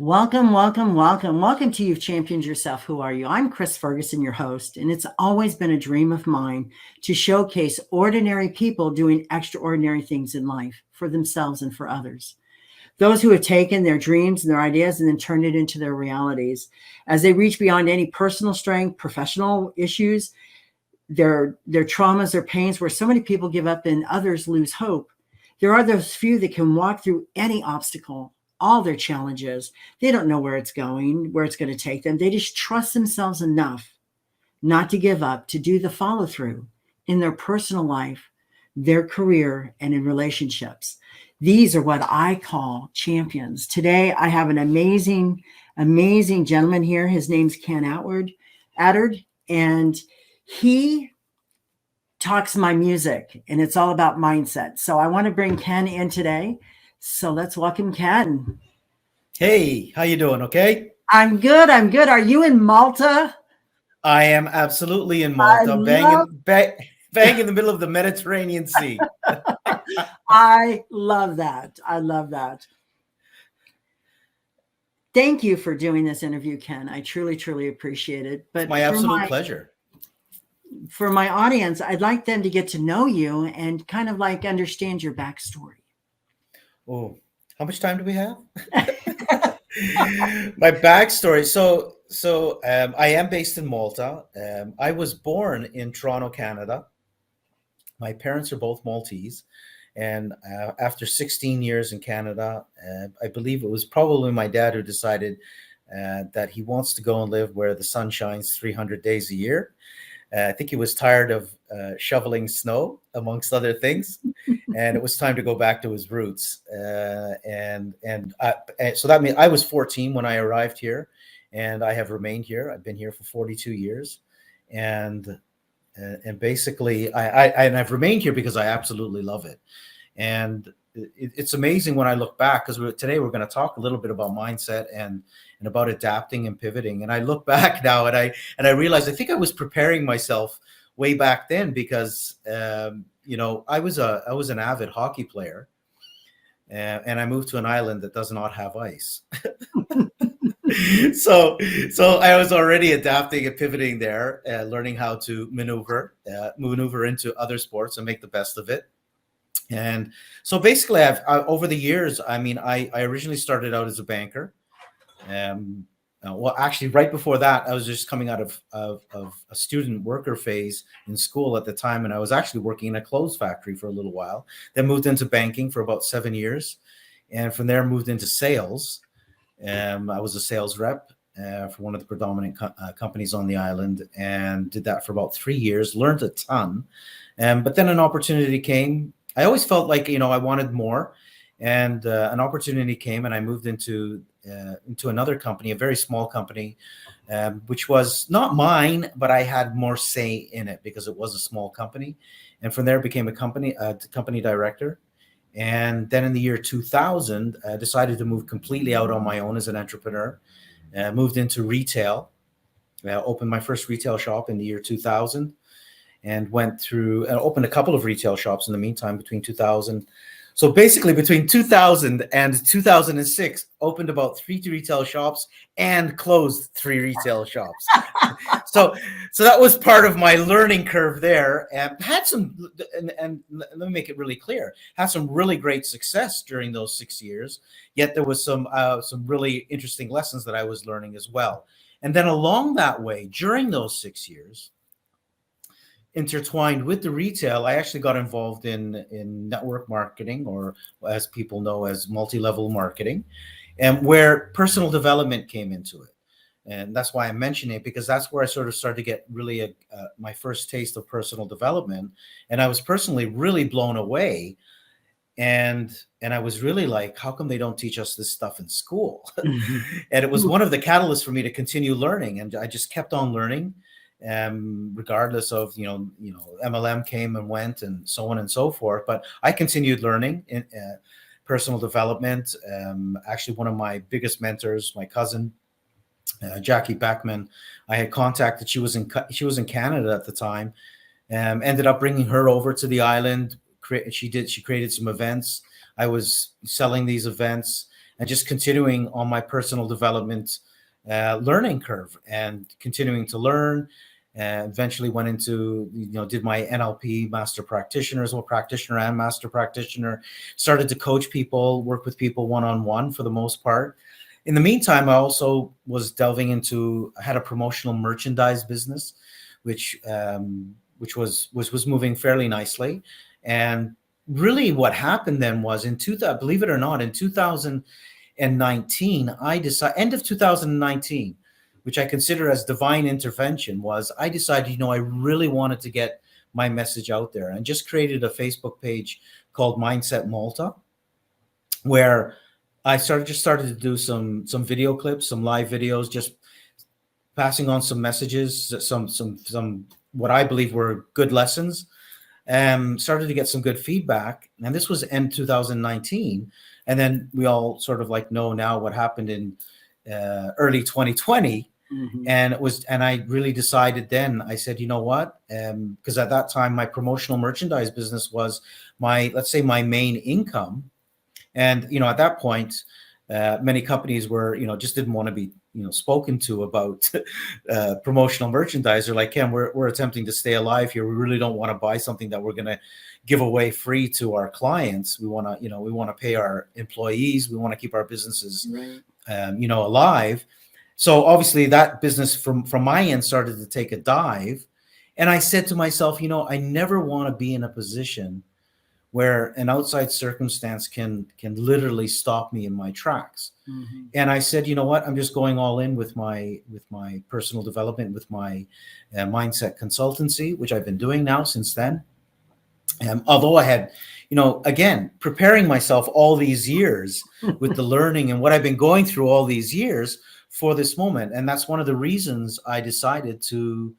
Welcome, welcome, welcome. Welcome to You've Championed Yourself. Who are you? I'm Chris Ferguson, your host, and it's always been a dream of mine to showcase ordinary people doing extraordinary things in life for themselves and for others. Those who have taken their dreams and their ideas and then turned it into their realities as they reach beyond any personal strength, professional issues, their traumas, their pains, where so many people give up and others lose hope. There are those few that can walk through any obstacle, all their challenges. They don't know where it's going, where it's going to take them. They just trust themselves enough not to give up, to do the follow through in their personal life, their career, and in relationships. These are what I call champions. Today, I have an amazing gentleman here. His name's Ken Attard, and he talks my music, and it's all about mindset. So I want to bring Ken in today. So let's welcome Ken. Hey, how you doing? Okay? I'm good. Are you in Malta? I am absolutely in Malta, bang in the middle of the Mediterranean Sea. I love that. Thank you for doing this interview, Ken. I truly, truly appreciate it. But it's my absolute pleasure. For my audience, I'd like them to get to know you and kind of like understand your backstory. Oh, how much time do we have? My backstory. So I am based in Malta. I was born in Toronto, Canada. My parents are both Maltese. And after 16 years in Canada, I believe it was probably my dad who decided that he wants to go and live where the sun shines 300 days a year. I think he was tired of shoveling snow, amongst other things, and it was time to go back to his roots. So that means I was 14 when I arrived here, and I have remained here. I've been here for 42 years, and basically, I've remained here because I absolutely love it. And it's amazing when I look back, because today we're going to talk a little bit about mindset and about adapting and pivoting. And I look back now and I realize I think I was preparing myself way back then because I was an avid hockey player, and I moved to an island that does not have ice. So I was already adapting and pivoting there, learning how to maneuver into other sports and make the best of it. And so basically, I've over the years, I originally started out as a banker. Well, actually, right before that, I was just coming out of a student worker phase in school at the time, and I was actually working in a clothes factory for a little while. Then moved into banking for about 7 years, and from there moved into sales. I was a sales rep for one of the predominant companies on the island, and did that for about 3 years. Learned a ton, but then an opportunity came. I always felt like I wanted more, and an opportunity came, and I moved into another company, a very small company, which was not mine, but I had more say in it because it was a small company. And from there, became a company director. And then in the year 2000, I decided to move completely out on my own as an entrepreneur. Moved into retail. Opened my first retail shop in the year 2000. And went through and opened a couple of retail shops in the meantime between 2000. So basically between 2000 and 2006, opened about 3 retail shops and closed 3 retail shops. So that was part of my learning curve there. And had some, and let me make it really clear, had some really great success during those 6 years. Yet there was some really interesting lessons that I was learning as well. And then along that way, during those 6 years, intertwined with the retail, I actually got involved in network marketing, or as people know as multi-level marketing, and where personal development came into it. And that's why I'm mentioning it, because that's where I sort of started to get really my first taste of personal development. And I was personally really blown away. And I was really like, how come they don't teach us this stuff in school? Mm-hmm. And it was one of the catalysts for me to continue learning. And I just kept on learning. Regardless of MLM came and went and so on and so forth, but I continued learning in personal development. Actually, one of my biggest mentors, my cousin Jackie Beckman, I had contacted. She was in Canada at the time. Ended up bringing her over to the island. She created some events. I was selling these events. and just continuing on my personal development learning curve and continuing to learn. And eventually went into, did my NLP master practitioner as well, practitioner and master practitioner, started to coach people, work with people one-on-one for the most part. In the meantime, I also was delving into, I had a promotional merchandise business, which was moving fairly nicely. And really what happened then was believe it or not, in 2019, I decided, end of 2019, which I consider as divine intervention, was I decided, I really wanted to get my message out there, and just created a Facebook page called Mindset Malta, where I started to do some video clips, some live videos, just passing on some messages, some what I believe were good lessons. Started to get some good feedback, and this was end 2019, and then we all sort of know now what happened in early 2020. And I really decided then, I said, you know what? Because at that time, my promotional merchandise business was let's say my main income. And, at that point, many companies were, just didn't want to be, spoken to about promotional merchandise. They're like, Ken, we're attempting to stay alive here. We really don't want to buy something that we're going to give away free to our clients. We want to, we want to pay our employees. We want to keep our businesses, alive. So obviously that business from my end started to take a dive. And I said to myself, I never want to be in a position where an outside circumstance can literally stop me in my tracks. And I said, you know what, I'm just going all in with my personal development, with my mindset consultancy, which I've been doing now since then. Although I had, again, preparing myself all these years with the learning and what I've been going through all these years for this moment. And that's one of the reasons I decided to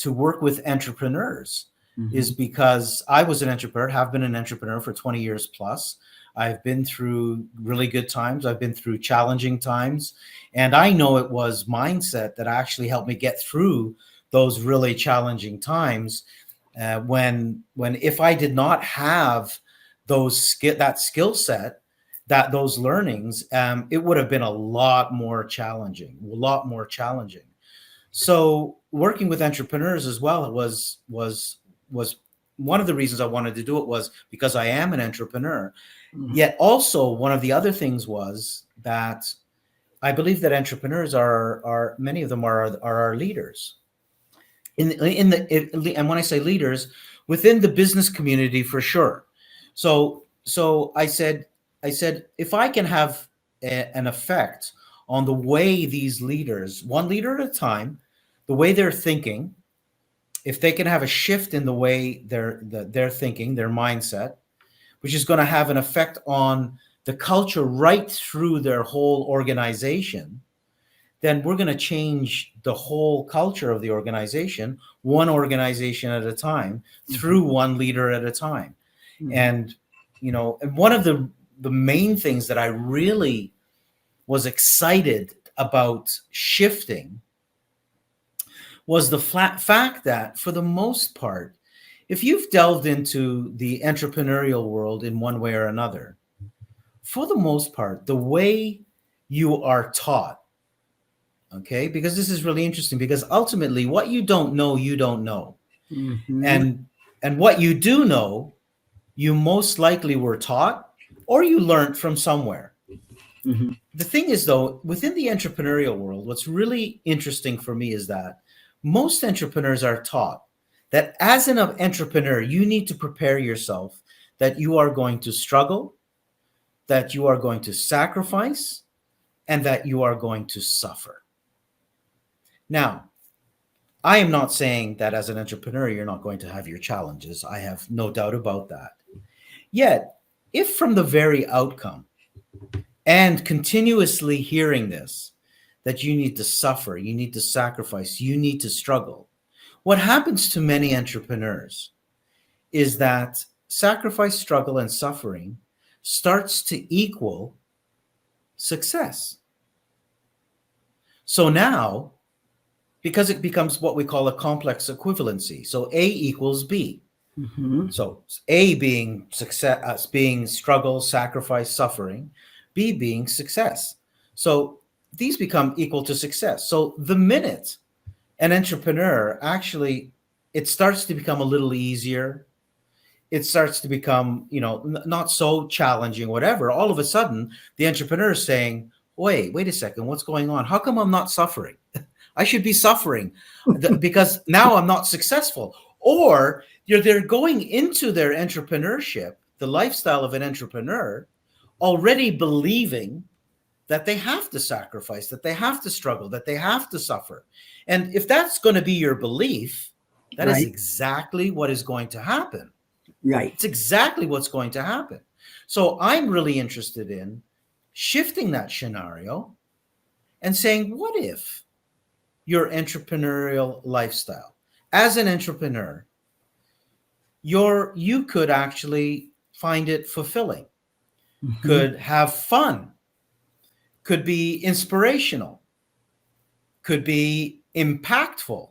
work with entrepreneurs, is because I was an entrepreneur, have been an entrepreneur for 20 years plus. I've been through really good times. I've been through challenging times. And I know it was mindset that actually helped me get through those really challenging times. When if I did not have that skill set, those learnings, it would have been a lot more challenging. So working with entrepreneurs as well, it was one of the reasons I wanted to do it, was because I am an entrepreneur. Yet also one of the other things was that I believe that entrepreneurs are many of them are our leaders. And when I say leaders, within the business community for sure. So I said, if I can have an effect on the way these leaders, one leader at a time, the way they're thinking, if they can have a shift in the way they're thinking, their mindset, which is going to have an effect on the culture right through their whole organization, then we're going to change the whole culture of the organization, one organization at a time, through one leader at a time. And, and one of the main things that I really was excited about shifting was the fact that, for the most part, if you've delved into the entrepreneurial world in one way or another, for the most part, the way you are taught, okay, because this is really interesting, because ultimately what you don't know, you don't know. And what you do know, you most likely were taught or you learned from somewhere. The thing is, though, within the entrepreneurial world, what's really interesting for me is that most entrepreneurs are taught that as an entrepreneur, you need to prepare yourself that you are going to struggle, that you are going to sacrifice, and that you are going to suffer. Now, I am not saying that as an entrepreneur, you're not going to have your challenges. I have no doubt about that. Yet, if from the very outcome and continuously hearing this, that you need to suffer, you need to sacrifice, you need to struggle, what happens to many entrepreneurs is that sacrifice, struggle, and suffering starts to equal success. So now, because it becomes what we call a complex equivalency, so A equals B. So A being success, being struggle, sacrifice, suffering, B being success. So these become equal to success. So the minute an entrepreneur actually, it starts to become a little easier, it starts to become, not so challenging, whatever, all of a sudden the entrepreneur is saying, wait a second, what's going on? How come I'm not suffering? I should be suffering because now I'm not successful. Or they're going into their entrepreneurship, the lifestyle of an entrepreneur, already believing that they have to sacrifice, that they have to struggle, that they have to suffer. And if that's going to be your belief, that is Right. exactly what is going to happen. Right. It's exactly what's going to happen. So I'm really interested in shifting that scenario and saying, what if your entrepreneurial lifestyle, as an entrepreneur, you could actually find it fulfilling, Mhm. could have fun, could be inspirational, could be impactful.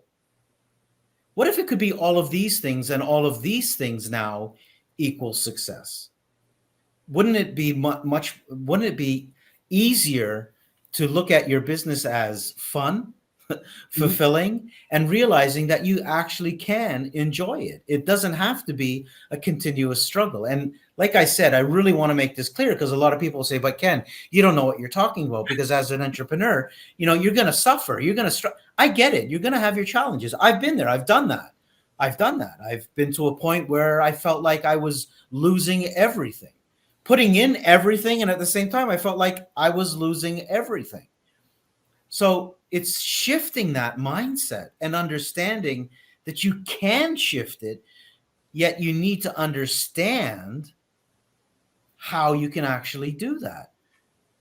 What if it could be all of these things, and all of these things now equal success? Wouldn't it be wouldn't it be easier to look at your business as fun, fulfilling, and realizing that you actually can enjoy it? It doesn't have to be a continuous struggle. And like I said, I really want to make this clear, because a lot of people say, but Ken, you don't know what you're talking about, because as an entrepreneur, you're going to suffer. You're going to struggle. I get it. You're going to have your challenges. I've been there. I've done that. I've been to a point where I felt like I was losing everything, putting in everything. And at the same time, I felt like I was losing everything. So it's shifting that mindset and understanding that you can shift it, yet you need to understand how you can actually do that.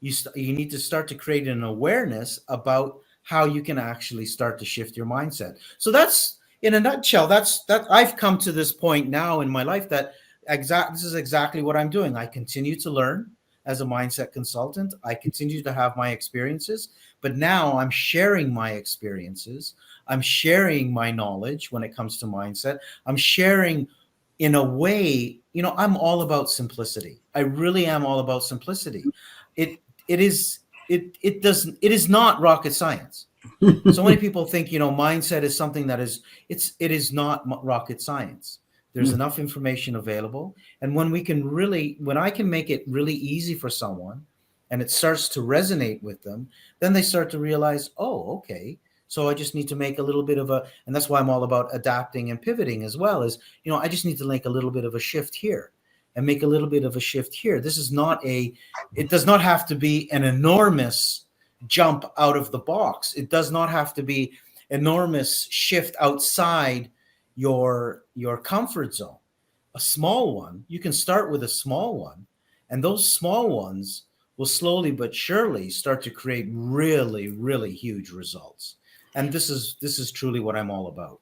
You need to start to create an awareness about how you can actually start to shift your mindset. So that's, in a nutshell, that I've come to this point now in my life that this is exactly what I'm doing. I continue to learn as a mindset consultant. I continue to have my experiences, but now I'm sharing my experiences. I'm sharing my knowledge when it comes to mindset. I'm sharing in a way, I'm all about simplicity. I really am all about simplicity. It is not rocket science. So many people think, mindset is something that it is not rocket science. There's enough information available. And when I can make it really easy for someone and it starts to resonate with them, then they start to realize, oh, okay. So I just need to make a little bit of and that's why I'm all about adapting and pivoting as well, is, I just need to make a little bit of a shift here and make a little bit of a shift here. This is not it does not have to be an enormous jump out of the box. It does not have to be enormous shift outside your comfort zone. A small one, you can start with a small one, and those small ones will slowly but surely start to create really, really huge results. And this is truly what I'm all about.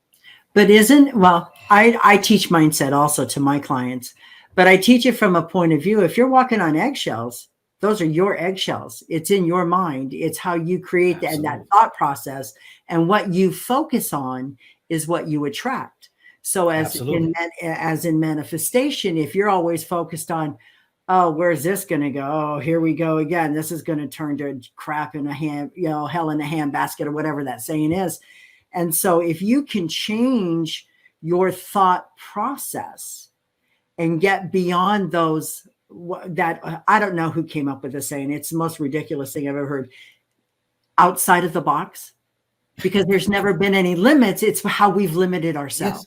But I teach mindset also to my clients, but I teach it from a point of view. If you're walking on eggshells, those are your eggshells. It's in your mind. It's how you create that thought process, and what you focus on is what you attract. So as in manifestation, if you're always focused on, oh, where's this going to go? Oh, here we go again. This is going to turn to crap in a hand, hell in a handbasket, or whatever that saying is. And so if you can change your thought process and get beyond those, that I don't know who came up with the saying, it's the most ridiculous thing I've ever heard, outside of the box, because there's never been any limits. It's how we've limited ourselves. Yes,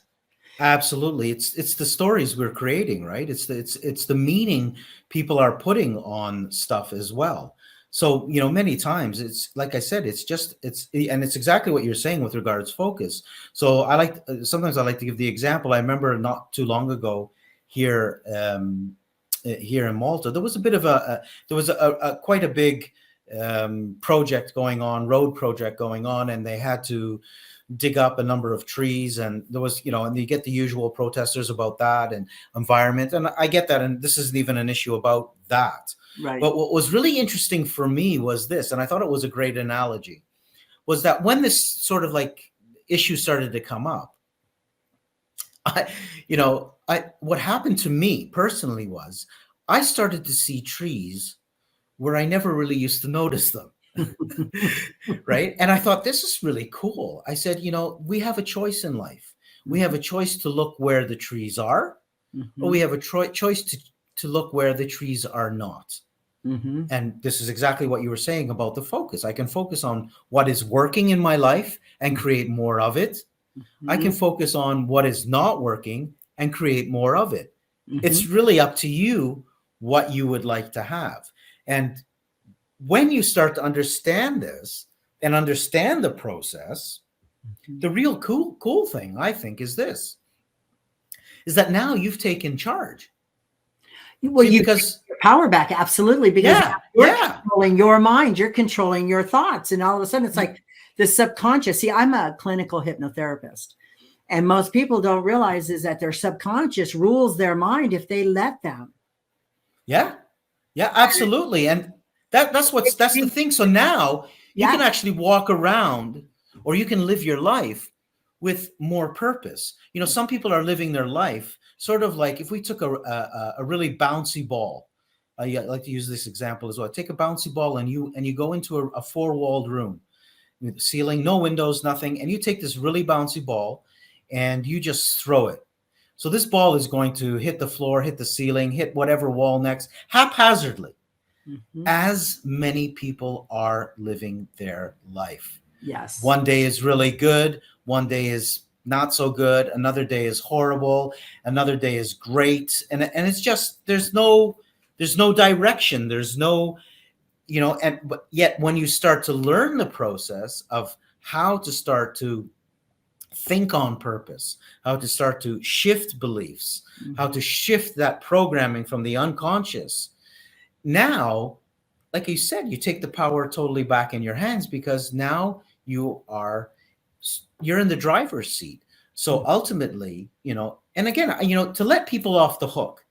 absolutely. It's the stories we're creating, right? It's the meaning people are putting on stuff as well. So, many times it's like I said, it's exactly what you're saying with regards focus. So sometimes I like to give the example. I remember not too long ago here in Malta, there was a bit of quite a big road project going on, and they had to dig up a number of trees, and there was, and you get the usual protesters about that and environment, and I get that, and this isn't even an issue about that. Right. But what was really interesting for me was this, and I thought it was a great analogy, was that when this sort of like issue started to come up, what happened to me personally was I started to see trees where I never really used to notice them. Right. And I thought, this is really cool. I said, we have a choice in life. We have a choice to look where the trees are, or we have a choice to look where the trees are not. And this is exactly what you were saying about the focus. I can focus on what is working in my life and create more of it. I can focus on what is not working and create more of it. It's really up to you what you would like to have. And when you start to understand this and understand the process, the real cool thing, I think, is this, is that now you've taken charge. Well, because your power back, absolutely, because you're controlling your mind, you're controlling your thoughts, and all of a sudden it's like the subconscious. See, I'm a clinical hypnotherapist, and most people don't realize is that their subconscious rules their mind if they let them. Yeah, absolutely, and that's the thing. So now you can actually walk around, or you can live your life with more purpose. Some people are living their life sort of like, if we took a really bouncy ball. I like to use this example as well. Take a bouncy ball and you go into a four-walled room with ceiling, no windows, nothing, and you take this really bouncy ball and you just throw it. So this ball is going to hit the floor, hit the ceiling, hit whatever wall next, haphazardly. As many people are living their life. Yes. One day is really good. One day is not so good. Another day is horrible. Another day is great. And it's just, there's no direction. There's no, but yet when you start to learn the process of how to start to think on purpose, how to start to shift beliefs, how to shift that programming from the unconscious, now, like you said, you take the power totally back in your hands, because now you're in the driver's seat. So ultimately, and again, to let people off the hook,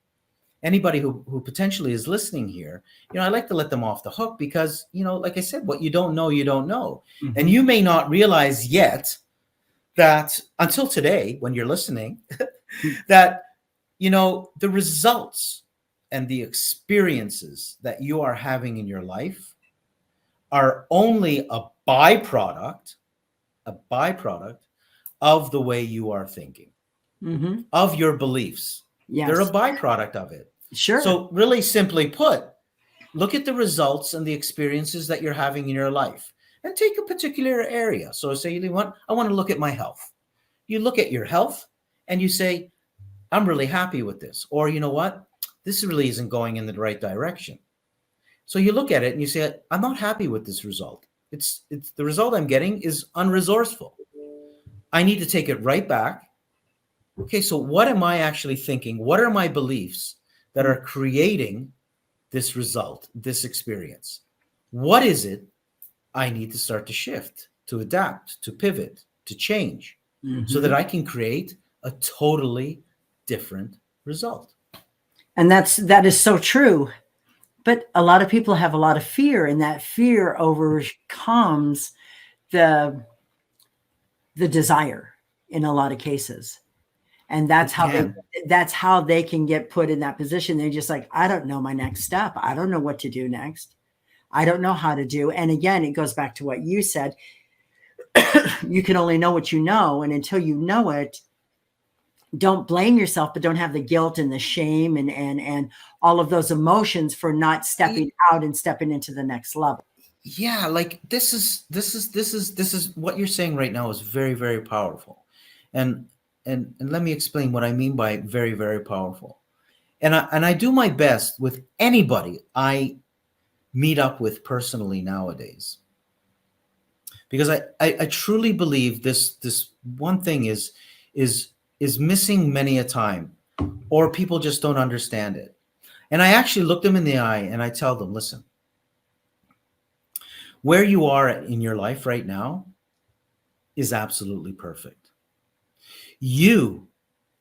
anybody who potentially is listening here, I like to let them off the hook because, like I said, what you don't know, you don't know. And you may not realize yet that until today, when you're listening, that, the results and the experiences that you are having in your life are only a byproduct of the way you are thinking, of your beliefs. Yes. They're a byproduct of it. Sure. So really simply put, look at the results and the experiences that you're having in your life and take a particular area. So say, I want to look at my health. You look at your health and you say, I'm really happy with this. Or you know what? This really isn't going in the right direction. So you look at it and you say, I'm not happy with this result. It's the result I'm getting is unresourceful. I need to take it right back. Okay, so what am I actually thinking? What are my beliefs that are creating this result, this experience? What is it I need to start to shift, to adapt, to pivot, to change, so that I can create a totally different result? And that is so true. But a lot of people have a lot of fear, and that fear overcomes the desire in a lot of cases. And that's how they can get put in that position. They're just like, I don't know my next step. I don't know what to do next. I don't know how to do. And again, it goes back to what you said. You can only know what you know. And until you know it, don't blame yourself, but don't have the guilt and the shame and all of those emotions for not stepping out and stepping into the next level. Yeah, like this is what you're saying right now is very, very powerful. And let me explain what I mean by very, very powerful. And I do my best with anybody I meet up with personally nowadays, because I truly believe this one thing is missing many a time, or people just don't understand it. And I actually look them in the eye and I tell them, listen, where you are in your life right now is absolutely perfect. You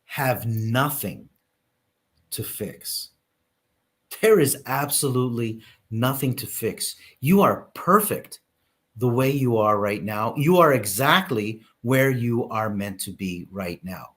have nothing to fix. There is absolutely nothing to fix. You are perfect the way you are right now. You are exactly where you are meant to be right now.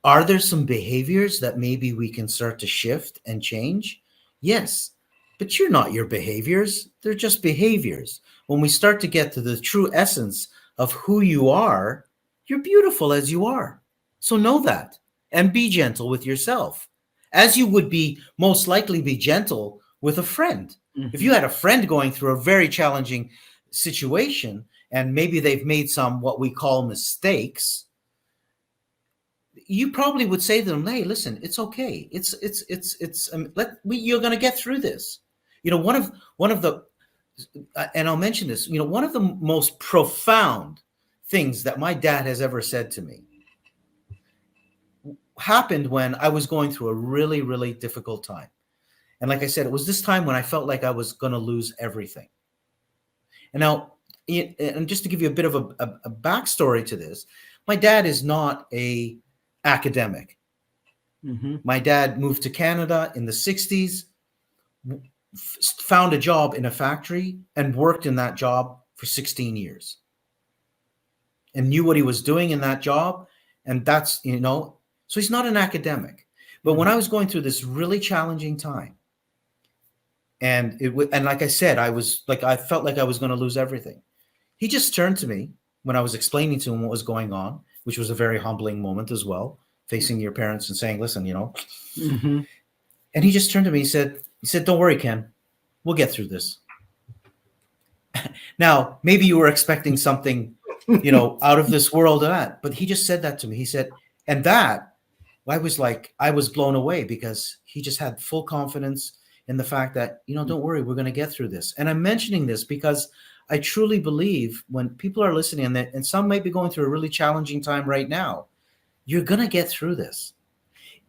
Are there some behaviors that maybe we can start to shift and change? Yes. but you're not your behaviors. They're just behaviors. When we start to get to the true essence of who you are, you're beautiful as you are. So know that and be gentle with yourself, as you would be most likely be gentle with a friend. Mhm. If you had a friend going through a very challenging situation and maybe they've made some what we call mistakes, you probably would say to them, "Hey, listen, it's okay. You're going to get through this." You know, one of the, and I'll mention this. You know, one of the most profound things that my dad has ever said to me happened when I was going through a really, really difficult time. And like I said, it was this time when I felt like I was going to lose everything. And now, and just to give you a bit of a backstory to this, my dad is not a academic. Mm-hmm. My dad moved to Canada in the 60s, found a job in a factory and worked in that job for 16 years and knew what he was doing in that job. And that's, you know, so he's not an academic. But when I was going through this really challenging time, and like I said, I felt like I was going to lose everything. He just turned to me when I was explaining to him what was going on, which was a very humbling moment as well, facing your parents and saying, "Listen, you know." Mm-hmm. And he just turned to me. He said, "Don't worry, Ken. We'll get through this." Now, maybe you were expecting something, you know, out of this world or that, but he just said that to me. He said, and that I was blown away because he just had full confidence in the fact that, you know, don't worry, we're going to get through this. And I'm mentioning this because I truly believe when people are listening and some might be going through a really challenging time right now, you're going to get through this.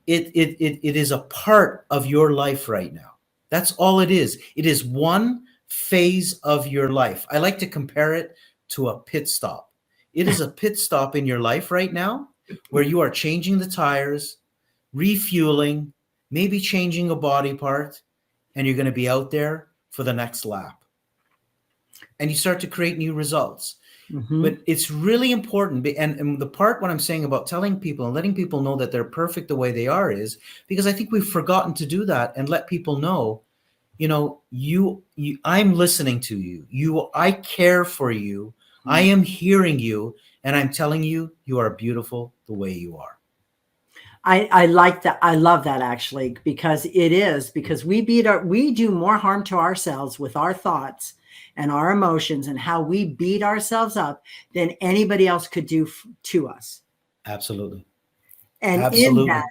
It is a part of your life right now. That's all it is. It is one phase of your life. I like to compare it to a pit stop. It is a pit stop in your life right now where you are changing the tires, refueling, maybe changing a body part, and you're going to be out there for the next lap. And you start to create new results. Mm-hmm. But it's really important. And the part what I'm saying about telling people and letting people know that they're perfect the way they are is because I think we've forgotten to do that and let people know, you know, I'm listening to you. I care for you. Mm-hmm. I am hearing you. And I'm telling you, you are beautiful the way you are. I like that. I love that actually, because we do more harm to ourselves with our thoughts and our emotions and how we beat ourselves up than anybody else could do to us. Absolutely. And Absolutely. in that,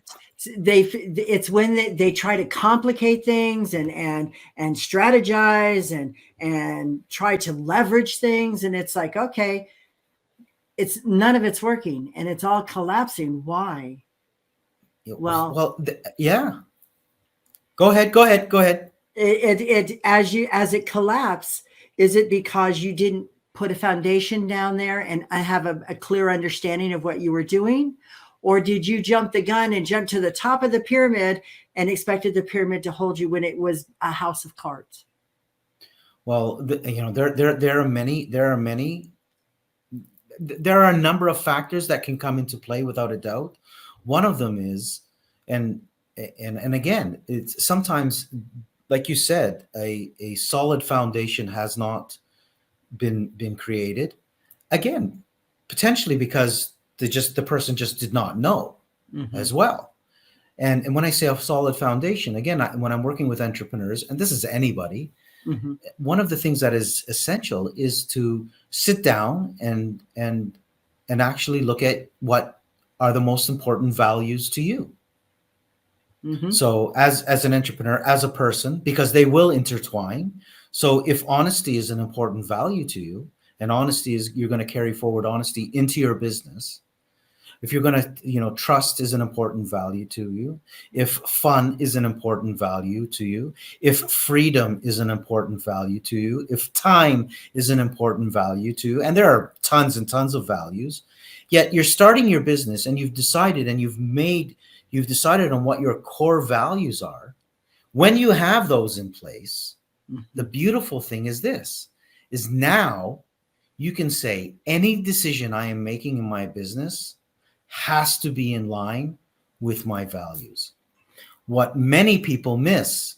it's when they try to complicate things and strategize and try to leverage things. And it's like, okay, none of it's working and it's all collapsing. Why? Yeah. Go ahead. As it collapsed, is it because you didn't put a foundation down there and have a clear understanding of what you were doing? Or did you jump the gun and jump to the top of the pyramid and expected the pyramid to hold you when it was a house of cards? Well, you know, there are a number of factors that can come into play without a doubt. One of them is, and again, it's sometimes, like you said, a solid foundation has not been created. Again, potentially because the person just did not know as well. And when I say a solid foundation, again, when I'm working with entrepreneurs, and this is anybody, one of the things that is essential is to sit down and actually look at what are the most important values to you. So as an entrepreneur, as a person, because they will intertwine. So if honesty is an important value to you, and honesty is, you're going to carry forward honesty into your business. If you're going to, you know, trust is an important value to you. If fun is an important value to you. If freedom is an important value to you. If time is an important value to you. And there are tons and tons of values. Yet you're starting your business and you've decided on what your core values are. When you have those in place, the beautiful thing is now you can say any decision I am making in my business has to be in line with my values. What many people miss,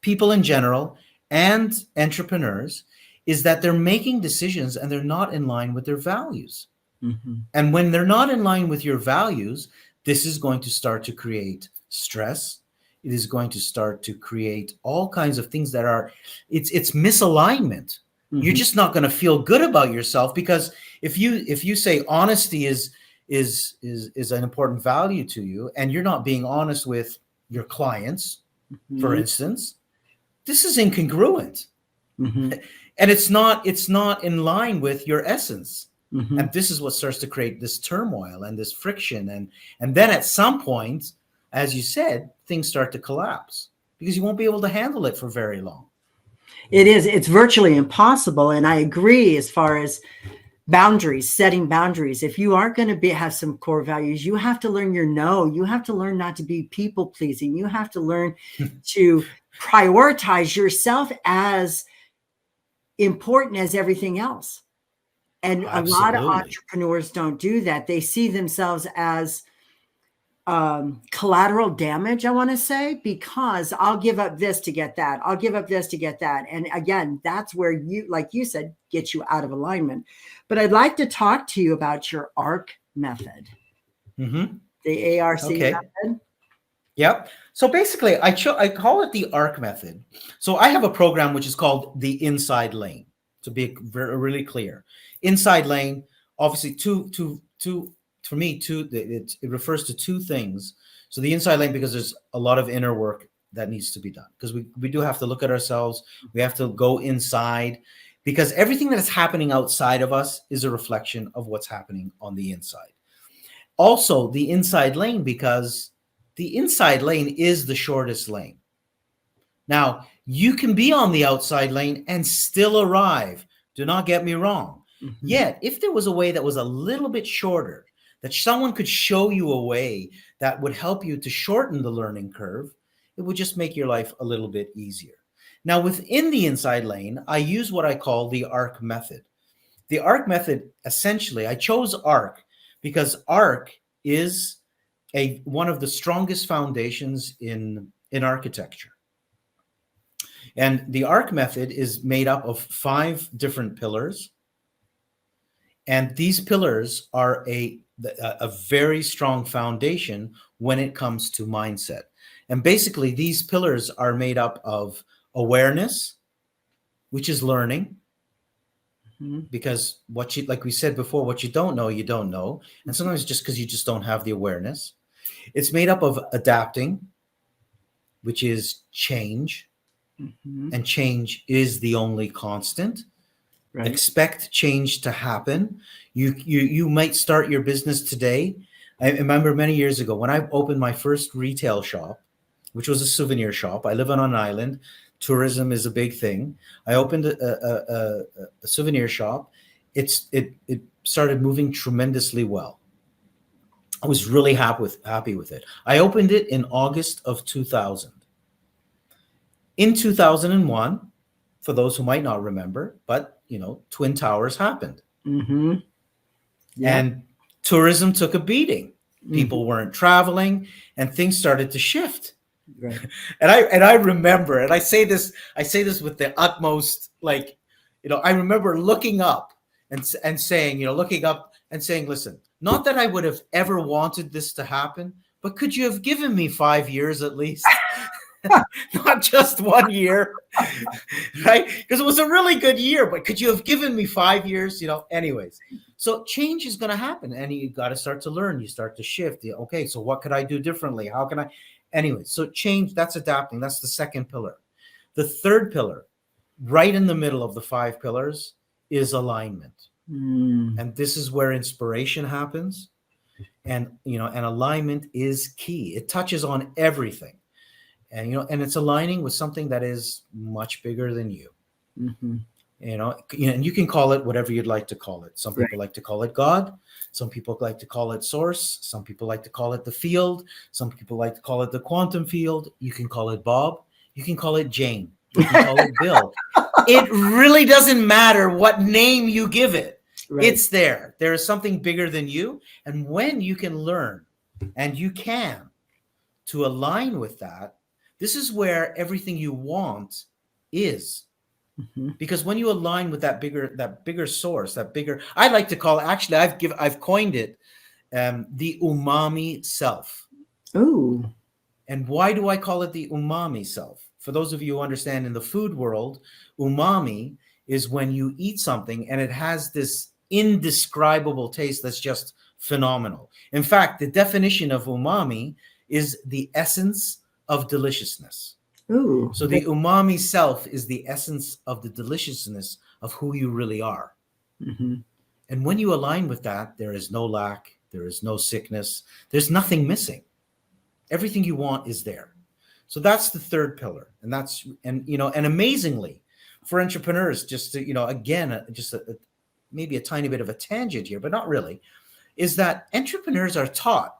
people in general, and entrepreneurs is that they're making decisions and they're not in line with their values. Mm-hmm. And when they're not in line with your values, this is going to start to create stress. It is going to start to create all kinds of things that are, it's misalignment. Mm-hmm. You're just not going to feel good about yourself, because if you say honesty is an important value to you, and you're not being honest with your clients, Mm-hmm. for instance, this is incongruent. Mm-hmm. And it's not in line with your essence. Mm-hmm. And this is what starts to create this turmoil and this friction. And then at some point, as you said, things start to collapse because you won't be able to handle it for very long. It's virtually impossible. And I agree as far as boundaries, setting boundaries. If you are going to have some core values, you have to learn your no. You have to learn not to be people pleasing. You have to learn to prioritize yourself as important as everything else. And Absolutely. A lot of entrepreneurs don't do that. They see themselves as collateral damage, I want to say, because I'll give up this to get that. I'll give up this to get that. And again, that's where you, like you said, gets you out of alignment. But I'd like to talk to you about your ARC method, Mm-hmm. the ARC Okay. method. Yep. So basically, I call it the ARC method. So I have a program which is called the Inside Lane. To be really clear, Inside Lane, obviously, it refers to two things. So the inside lane, because there's a lot of inner work that needs to be done, because we do have to look at ourselves. We have to go inside, because everything that is happening outside of us is a reflection of what's happening on the inside. Also, the inside lane, because the inside lane is the shortest lane. Now, you can be on the outside lane and still arrive. Do not get me wrong. Mm-hmm. Yet, if there was a way that was a little bit shorter, that someone could show you a way that would help you to shorten the learning curve, it would just make your life a little bit easier. Now, within the inside lane, I use what I call the ARC method. The ARC method, essentially, I chose ARC because ARC is one of the strongest foundations in architecture. And the ARC method is made up of 5 different pillars. And these pillars are a very strong foundation when it comes to mindset. And basically, these pillars are made up of awareness, which is learning. Mm-hmm. Because like we said before, what you don't know, you don't know. And sometimes just because you just don't have the awareness. It's made up of adapting, which is change. Mm-hmm. And change is the only constant. Right. Expect change to happen. You might start your business today. I remember many years ago when I opened my first retail shop, which was a souvenir shop. I live on an island. Tourism is a big thing. I opened a souvenir shop. It started moving tremendously well. I was really happy with it. I opened it in August of 2000. In 2001, for those who might not remember, but Twin Towers happened. Mm-hmm. Yeah. And tourism took a beating. People weren't traveling, and things started to shift. Right. And I remember, and I say this with the utmost, I remember looking up and saying, listen, not that I would have ever wanted this to happen, but could you have given me 5 years at least? Not just 1 year, right? Because it was a really good year, but could you have given me 5 years? Anyways. So change is going to happen, and you got to start to learn. You start to shift. Okay, so what could I do differently? How can I? Anyway, so change, that's adapting. That's the second pillar. The third pillar, right in the middle of the 5 pillars, is alignment. And this is where inspiration happens. And, and alignment is key. It touches on everything. And, and it's aligning with something that is much bigger than you. Mm-hmm. And you can call it whatever you'd like to call it. Some people like to call it God. Some people like to call it source. Some people like to call it the field. Some people like to call it the quantum field. You can call it Bob. You can call it Jane. You can call it Bill. It really doesn't matter what name you give it. Right. It's there. There is something bigger than you. And when you can learn, and you can, to align with that, this is where everything you want is. Mhm. Because when you align with that bigger source, I like to call, actually, I've coined it, the umami self. Ooh. And why do I call it the umami self? For those of you who understand in the food world, umami is when you eat something and it has this indescribable taste that's just phenomenal. In fact, the definition of umami is the essence of deliciousness. Ooh. So the umami self is the essence of the deliciousness of who you really are. Mm-hmm. And when you align with that, there is no lack, there is no sickness, there's nothing missing. Everything you want is there. So that's the third pillar. And amazingly, for entrepreneurs, just to, again, maybe a tiny bit of a tangent here, but not really, is that entrepreneurs are taught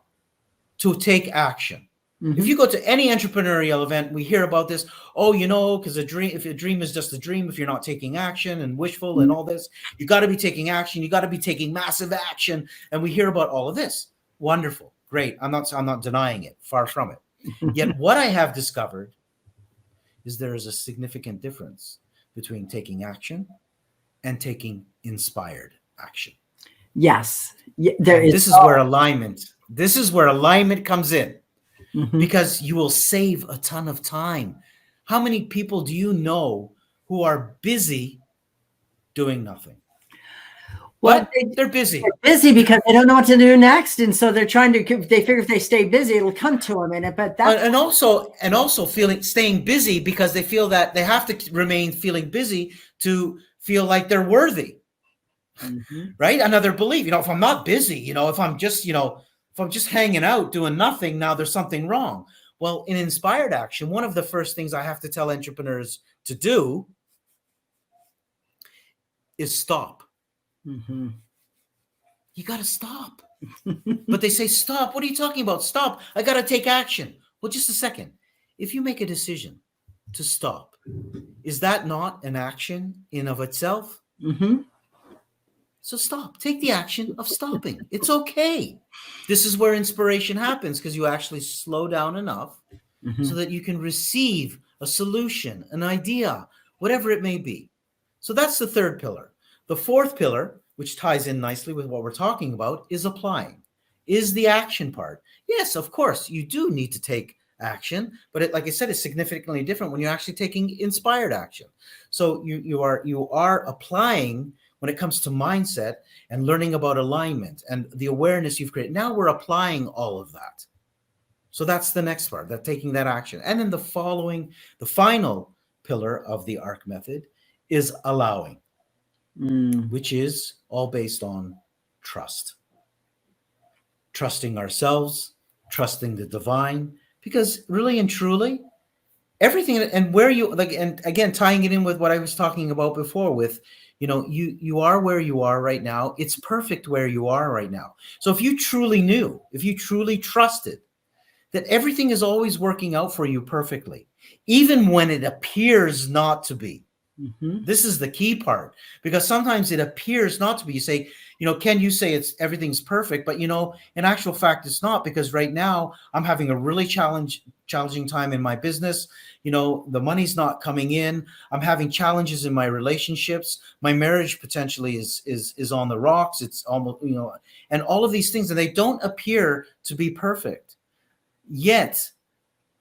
to take action. Mm-hmm. If you go to any entrepreneurial event, we hear about this. Oh, because if a dream is just a dream, if you're not taking action and wishful and all this, you got to be taking action. You got to be taking massive action. And we hear about all of this. Wonderful, great. I'm not denying it. Far from it. Yet what I have discovered is there is a significant difference between taking action and taking inspired action. Yes, there is. This is where alignment comes in. Mm-hmm. Because you will save a ton of time. How many people do you know who are busy doing nothing? Well, they're busy. They're busy because they don't know what to do next, and so they're trying to. They figure if they stay busy, it'll come to them. And also staying busy because they feel that they have to remain feeling busy to feel like they're worthy. Mm-hmm. Right? Another belief. If I'm not busy, if I'm just hanging out doing nothing, now there's something wrong. Well, in inspired action, one of the first things I have to tell entrepreneurs to do is stop. Mm-hmm. You got to stop. But they say, stop. What are you talking about? Stop. I got to take action. Well, just a second. If you make a decision to stop, is that not an action in of itself? Mm-hmm. So stop. Take the action of stopping. It's okay. This is where inspiration happens because you actually slow down enough so that you can receive a solution, an idea, whatever it may be. So that's the third pillar. The fourth pillar, which ties in nicely with what we're talking about, is applying, is the action part. Yes, of course, you do need to take action, but like I said, it's significantly different when you're actually taking inspired action. So you are applying when it comes to mindset and learning about alignment and the awareness you've created. Now we're applying all of that. So that's the next part, that taking that action. And then the final pillar of the ARC method is allowing, which is all based on trust. Trusting ourselves, trusting the divine, because really and truly, everything, and where you, like, and again, tying it in with what I was talking about before with, you are where you are right now. It's perfect where you are right now. So if you truly knew, if you truly trusted that everything is always working out for you perfectly, even when it appears not to be. This is the key part, because sometimes it appears not to be. You say, Ken, you say everything's perfect, but in actual fact, it's not, because right now I'm having a really challenging time in my business. The money's not coming in. I'm having challenges in my relationships. My marriage potentially is on the rocks. It's almost, and all of these things, and they don't appear to be perfect. Yet,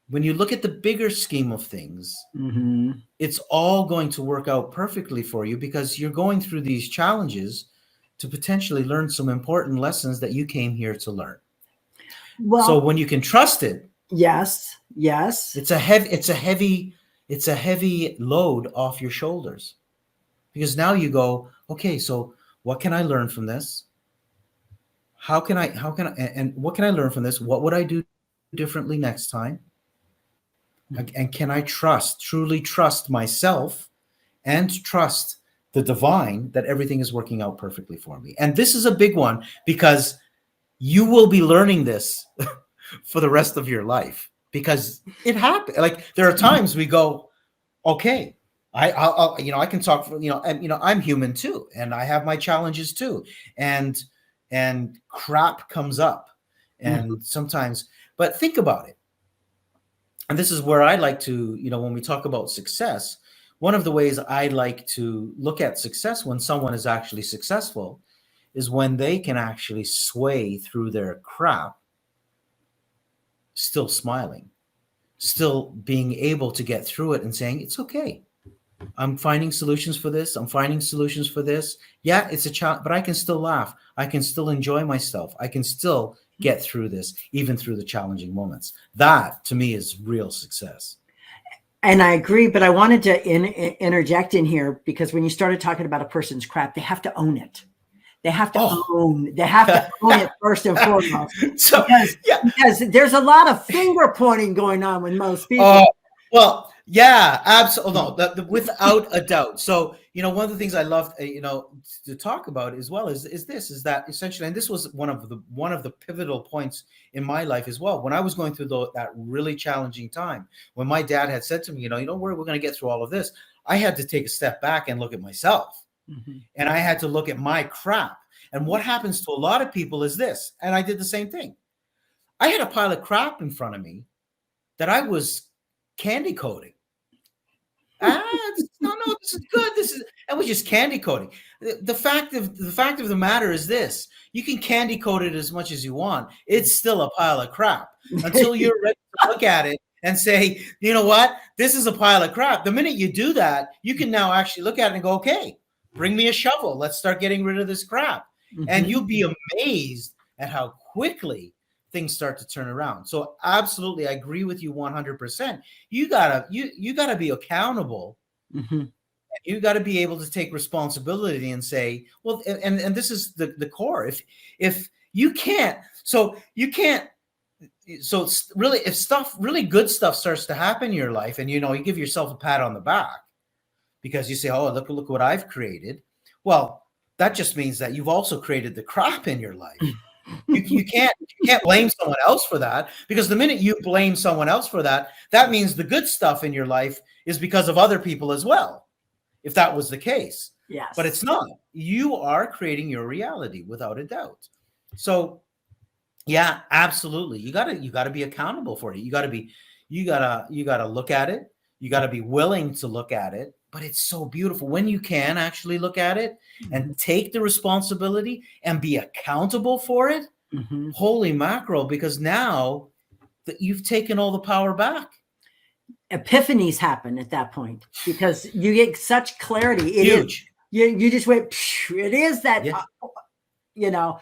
when you look at the bigger scheme of things, it's all going to work out perfectly for you, because you're going through these challenges to potentially learn some important lessons that you came here to learn. Well, so when you can trust it, yes, it's a heavy load off your shoulders, because now you go, okay, so what can I learn from this? How can I, and what can I learn from this? What would I do differently next time? And can I truly trust myself and trust the divine that everything is working out perfectly for me? And this is a big one, because you will be learning this for the rest of your life, because it happened. Like, there are times we go, okay, I can talk for, and, I'm human too, and I have my challenges too. And crap comes up, and sometimes, but think about it. And this is where I like to, when we talk about success, one of the ways I like to look at success when someone is actually successful is when they can actually sway through their crap, still smiling, still being able to get through it and saying, it's okay. I'm finding solutions for this. I'm finding solutions for this. Yeah, it's a challenge, but I can still laugh. I can still enjoy myself. I can still get through this, even through the challenging moments. That, to me, is real success. And I agree, but I wanted to interject in here because when you started talking about a person's crap, they have to own it. They have to own it first and foremost. So, because there's a lot of finger pointing going on with most people. Well, yeah, absolutely. No, without a doubt. So, one of the things I love, to talk about as well is that essentially, and this was one of the pivotal points in my life as well. When I was going through that really challenging time, when my dad had said to me, we're going to get through all of this, I had to take a step back and look at myself. Mm-hmm. And I had to look at my crap. And what happens to a lot of people is this, and I did the same thing. I had a pile of crap in front of me that I was candy coating. No, this is good. I was just candy coating. The fact of the matter is this: you can candy coat it as much as you want. It's still a pile of crap until you're ready to look at it and say, you know what? This is a pile of crap. The minute you do that, you can now actually look at it and go, okay, bring me a shovel. Let's start getting rid of this crap. Mm-hmm. And you'll be amazed at how quickly things start to turn around. So absolutely, I agree with you 100%. You gotta be accountable. Mm-hmm. You got to be able to take responsibility and say, well, and this is the core. If you can't, so it's really, if really good stuff starts to happen in your life, and you give yourself a pat on the back because you say, oh, look what I've created. Well, that just means that you've also created the crap in your life. You can't blame someone else for that, because the minute you blame someone else for that, that means the good stuff in your life is because of other people as well. If that was the case. Yes. But it's not. You are creating your reality without a doubt. So yeah, absolutely. You gotta be accountable for it. You gotta look at it. You gotta be willing to look at it. But it's so beautiful when you can actually look at it and take the responsibility and be accountable for it. Mm-hmm. Holy mackerel, because now that you've taken all the power back. Epiphanies happen at that point because you get such clarity. Huge. You just went, it is that,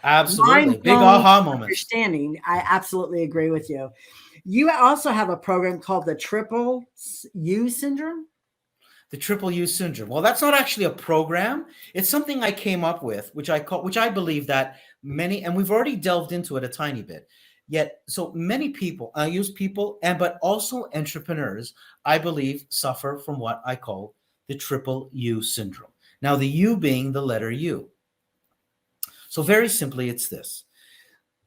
absolutely big aha moments. Understanding. I absolutely agree with you. You also have a program called the Triple U Syndrome. The Triple U Syndrome. Well, that's not actually a program. It's something I came up with, which I believe that many, and we've already delved into it a tiny bit. Yet, so many people, but also entrepreneurs, I believe, suffer from what I call the Triple U Syndrome. Now, the U being the letter U. So very simply, it's this.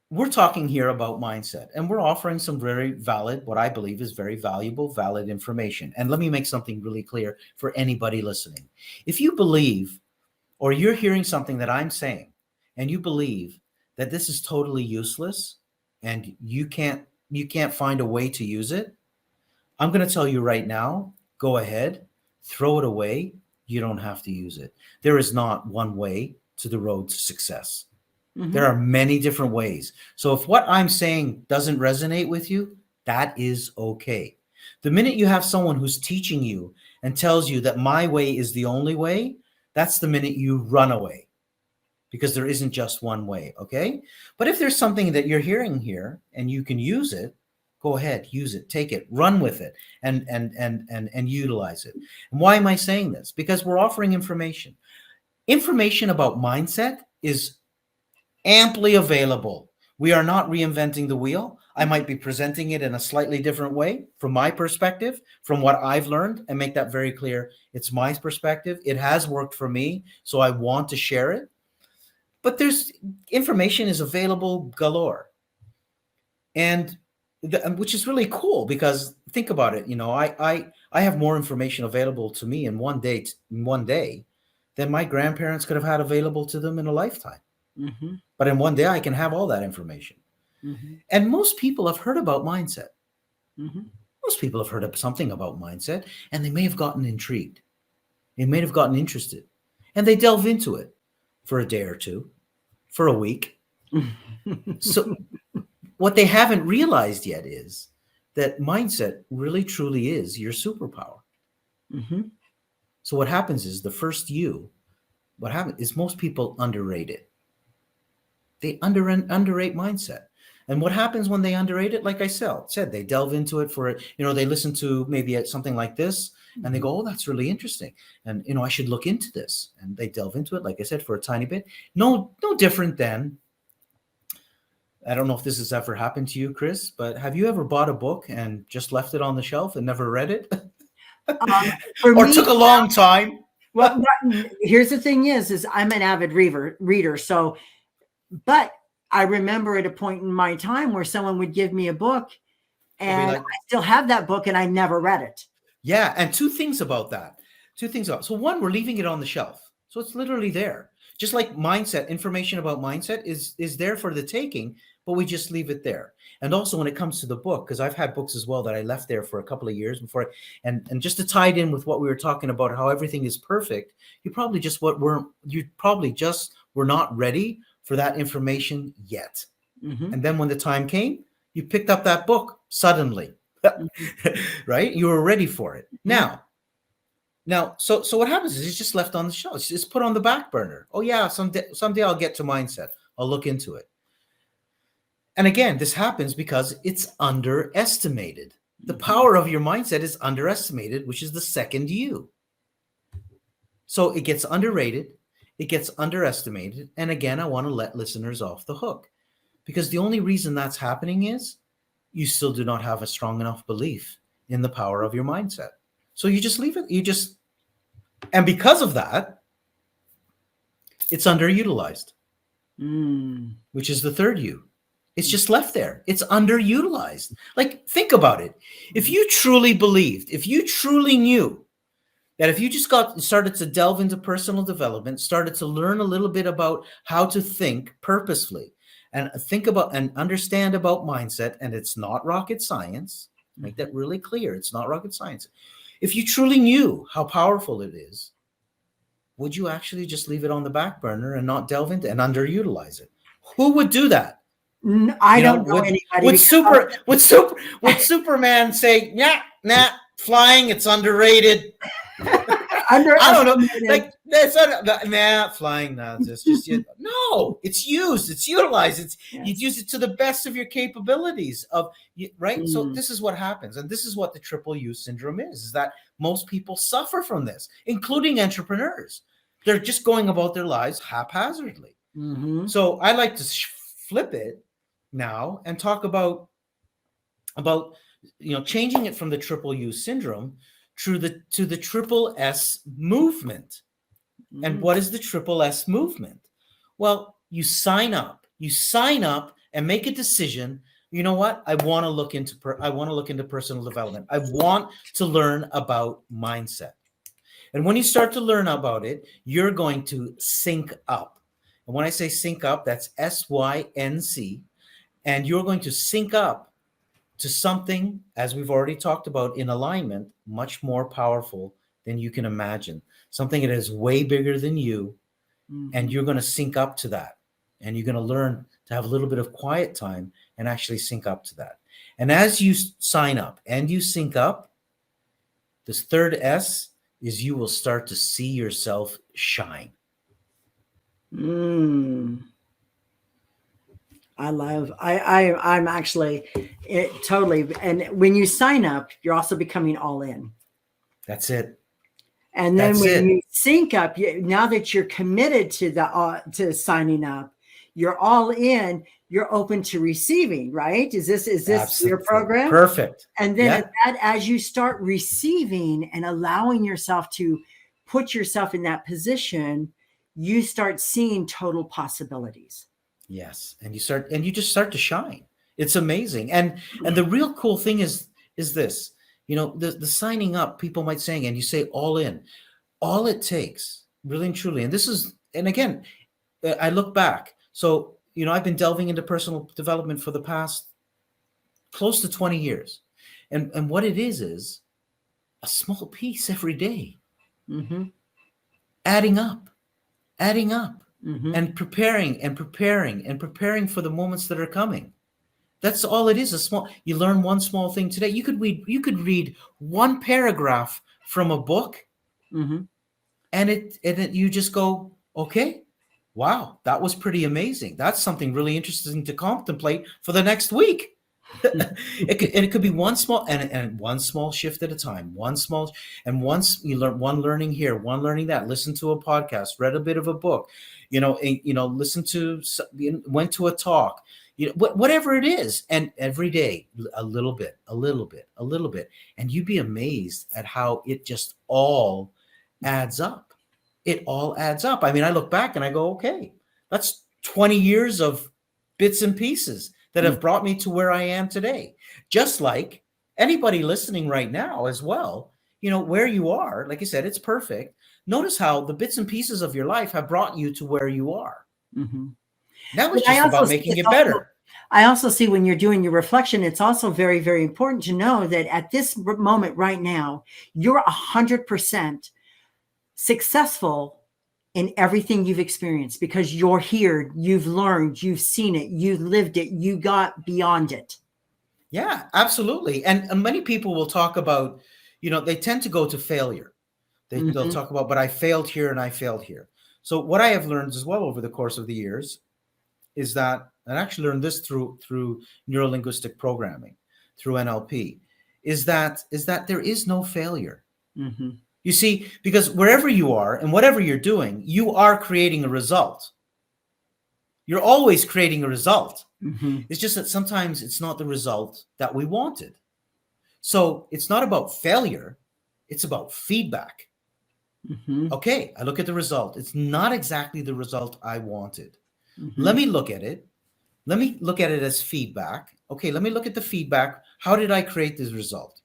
We're talking here about mindset, and we're offering some very valid, what I believe is very valuable, valid information. And let me make something really clear for anybody listening. If you believe, or you're hearing something that I'm saying, and you believe that this is totally useless, and you can't find a way to use it, I'm going to tell you right now, go ahead, throw it away. You don't have to use it. There is not one way to the road to success. Mm-hmm. There are many different ways. So if what I'm saying doesn't resonate with you, that is okay. The minute you have someone who's teaching you and tells you that my way is the only way, that's the minute you run away. Because there isn't just one way, okay? But if there's something that you're hearing here and you can use it, go ahead, use it, take it, run with it, and utilize it. And why am I saying this? Because we're offering information. Information about mindset is amply available. We are not reinventing the wheel. I might be presenting it in a slightly different way from my perspective, from what I've learned, and make that very clear. It's my perspective. It has worked for me, so I want to share it. But there's information is available galore, and which is really cool because think about it. I have more information available to me in one day than my grandparents could have had available to them in a lifetime. Mm-hmm. But in one day, I can have all that information. Mm-hmm. And most people have heard about mindset. Mm-hmm. Most people have heard of something about mindset, and they may have gotten intrigued. They may have gotten interested, and they delve into it for a day or two, for a week. So what they haven't realized yet is that mindset really truly is your superpower. Mm-hmm. So what happens is what happens is most people underrate it. They underrate mindset. And what happens when they underrate it? Like I said, they delve into it for, they listen to maybe something like this and they go, oh, that's really interesting. And, I should look into this. And they delve into it, like I said, for a tiny bit. No different than, I don't know if this has ever happened to you, Chris, but have you ever bought a book and just left it on the shelf and never read it? Or took a long time? Well, here's the thing is I'm an avid reader. So, but I remember at a point in my time where someone would give me a book and I still have that book and I never read it. Yeah. And two things about that. So one, we're leaving it on the shelf. So it's literally there. Just like mindset, information about mindset is there for the taking, but we just leave it there. And also when it comes to the book, because I've had books as well that I left there for a couple of years before, and just to tie it in with what we were talking about, how everything is perfect, you probably just were not ready for that information yet. Mm-hmm. And then when the time came, you picked up that book suddenly, right? You were ready for it. Mm-hmm. Now, so what happens is it's just left on the shelf. It's put on the back burner. Oh yeah, someday I'll get to mindset. I'll look into it. And again, this happens because it's underestimated. The power of your mindset is underestimated, which is the second you. So it gets underrated. It gets underestimated. And again, I want to let listeners off the hook because the only reason that's happening is you still do not have a strong enough belief in the power of your mindset. So you just leave it. And because of that, it's underutilized, which is the third you. It's just left there. It's underutilized. Like, think about it. If you truly believed, if you truly knew that if you just started to delve into personal development, started to learn a little bit about how to think purposefully and think about and understand about mindset, and it's not rocket science, make that really clear. It's not rocket science. If you truly knew how powerful it is, would you actually just leave it on the back burner and not delve into and underutilize it? Who would do that? I don't know anybody. Would Superman say, nah, flying, it's underrated? I don't know. Like that's flying. No, it's used. It's utilized. You use it to the best of your capabilities. Right. So this is what happens, and this is what the triple U syndrome is that most people suffer from this, including entrepreneurs. They're just going about their lives haphazardly. Mm-hmm. So I like to flip it now and talk about changing it from the triple U syndrome to the triple S movement. Mm-hmm. And what is the triple S movement? Well, you sign up and make a decision. You know what? I want to look into personal development. I want to learn about mindset. And when you start to learn about it, you're going to sync up. And when I say sync up, that's SYNC. And you're going to sync up to something, as we've already talked about, in alignment, much more powerful than you can imagine. Something that is way bigger than you. Mm-hmm. And you're going to sync up to that. And you're going to learn to have a little bit of quiet time and actually sync up to that. And as you sign up and you sync up, this third S is you will start to see yourself shine. I'm actually totally. And when you sign up, you're also becoming all in. That's it. And then you sync up, now that you're committed to signing up, you're all in, you're open to receiving, right? Is this Absolutely. Your program? Perfect. And then as you start receiving and allowing yourself to put yourself in that position, you start seeing total possibilities. Yes. And you just start to shine. It's amazing. And the real cool thing is this, the signing up, people might say, and you say all in, all it takes really and truly. And again, I look back. So, I've been delving into personal development for the past close to 20 years. And what it is a small piece every day. Mm-hmm. adding up, adding up, Mm-hmm. and preparing and preparing and preparing for the moments that are coming. That's all it is. You learn one small thing today. You could read one paragraph from a book, Mm-hmm. and you just go, okay, wow, that was pretty amazing. That's something really interesting to contemplate for the next week. It could be one small and one small shift at a time. Once you learn one learning here, one learning that. Listen to a podcast, read a bit of a book, listen to, went to a talk, whatever it is, and every day a little bit, a little bit, a little bit, and you'd be amazed at how it just all adds up. It all adds up. I mean, I look back and I go, okay, that's 20 years of bits and pieces that have brought me to where I am today. Just like anybody listening right now as well, where you are, like I said, it's perfect. Notice how the bits and pieces of your life have brought you to where you are. Mm-hmm. Now it's just about making it better. I also see when you're doing your reflection, it's also very, very important to know that at this moment right now, you're 100% successful in everything you've experienced because you're here, you've learned, you've seen it, you've lived it, you got beyond it. Yeah, absolutely. And many people will talk about, they tend to go to failure. They'll talk about, but I failed here and I failed here. So what I have learned as well over the course of the years is that, and I actually learned this through neuro-linguistic programming, through NLP, is that there is no failure. Mm-hmm. You see, because wherever you are and whatever you're doing, you are creating a result. You're always creating a result. Mm-hmm. It's just that sometimes it's not the result that we wanted. So it's not about failure. It's about feedback. Mm-hmm. Okay, I look at the result. It's not exactly the result I wanted. Mm-hmm. Let me look at it. Let me look at it as feedback. Okay, let me look at the feedback. How did I create this result?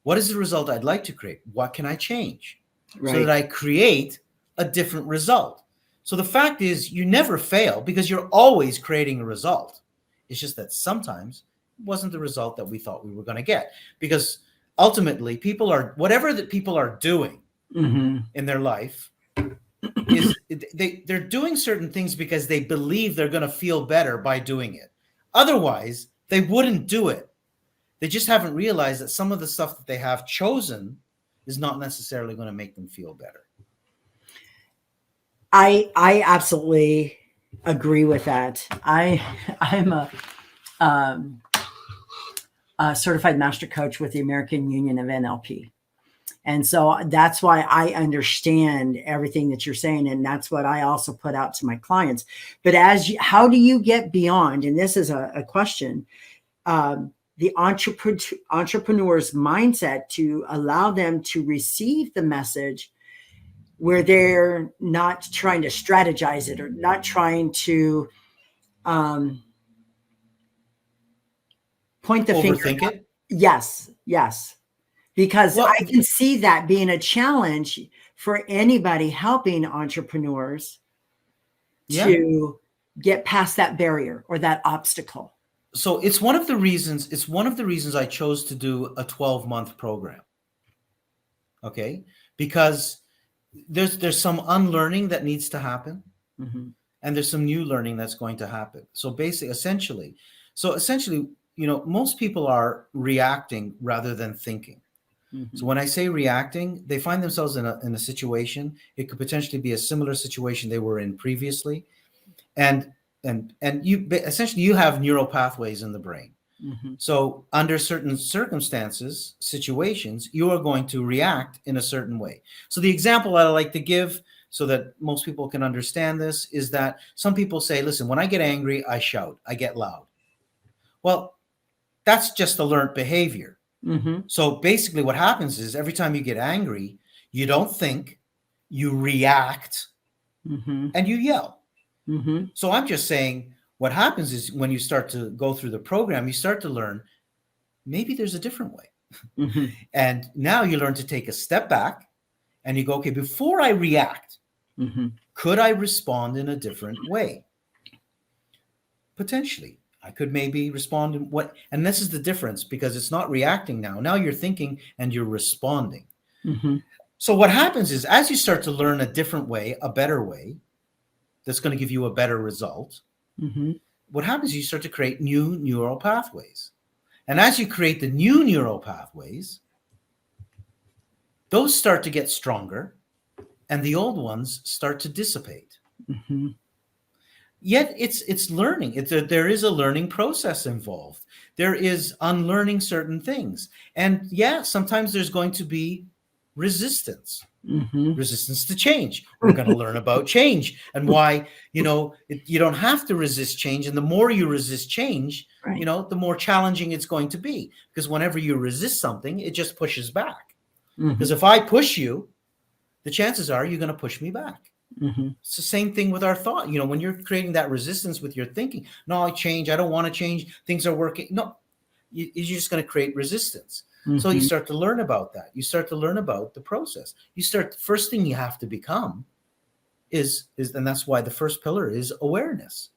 What is the result I'd like to create? What can I change so that I create a different result? So the fact is, you never fail because you're always creating a result. It's just that sometimes it wasn't the result that we thought we were going to get, because ultimately whatever that people are doing in their life is they're doing certain things because they believe they're going to feel better by doing it. Otherwise, they wouldn't do it. They just haven't realized that some of the stuff that they have chosen is not necessarily going to make them feel better. I absolutely agree with that. I'm a certified master coach with the American Union of NLP. And so that's why I understand everything that you're saying. And that's what I also put out to my clients. But how do you get beyond, and this is a question, the entrepreneur's mindset to allow them to receive the message where they're not trying to strategize it or not trying to point the Overthink finger. it? Yes. Because I can see that being a challenge for anybody helping entrepreneurs to get past that barrier or that obstacle. So it's one of the reasons I chose to do a 12-month program. Okay? Because there's some unlearning that needs to happen, and there's some new learning that's going to happen. So essentially, most people are reacting rather than thinking. So when I say reacting, they find themselves in a situation. It could potentially be a similar situation they were in previously, and you have neural pathways in the brain. So under certain circumstances, situations, you are going to react in a certain way. So the example I like to give so that most people can understand this is that some people say, listen, when I get angry, I shout, I get loud. Well, that's just a learned behavior. So basically what happens is every time you get angry, you don't think, you react, and you yell. So I'm just saying, what happens is when you start to go through the program, you start to learn maybe there's a different way. And now you learn to take a step back and you go, okay, before I react, could I respond in a different way? Potentially. I could maybe respond in and this is the difference, because it's not reacting now. Now you're thinking and you're responding. So what happens is, as you start to learn a different way, a better way, that's going to give you a better result, what happens is you start to create new neural pathways. And as you create the new neural pathways, those start to get stronger and the old ones start to dissipate. Yet it's learning. There is a learning process involved. There is unlearning certain things. And yeah, sometimes there's going to be resistance. Resistance to change. We're going to learn about change and why, you don't have to resist change. And the more you resist change, Right. the more challenging it's going to be. Because whenever you resist something, it just pushes back. Because if I push you, the chances are you're going to push me back. It's the same thing with our thought. When you're creating that resistance with your thinking, no, I change. I don't want to change. Things are working. No, you're just going to create resistance. So you start to learn about that. You start to learn about the process. First thing you have to become is, and that's why the first pillar is awareness.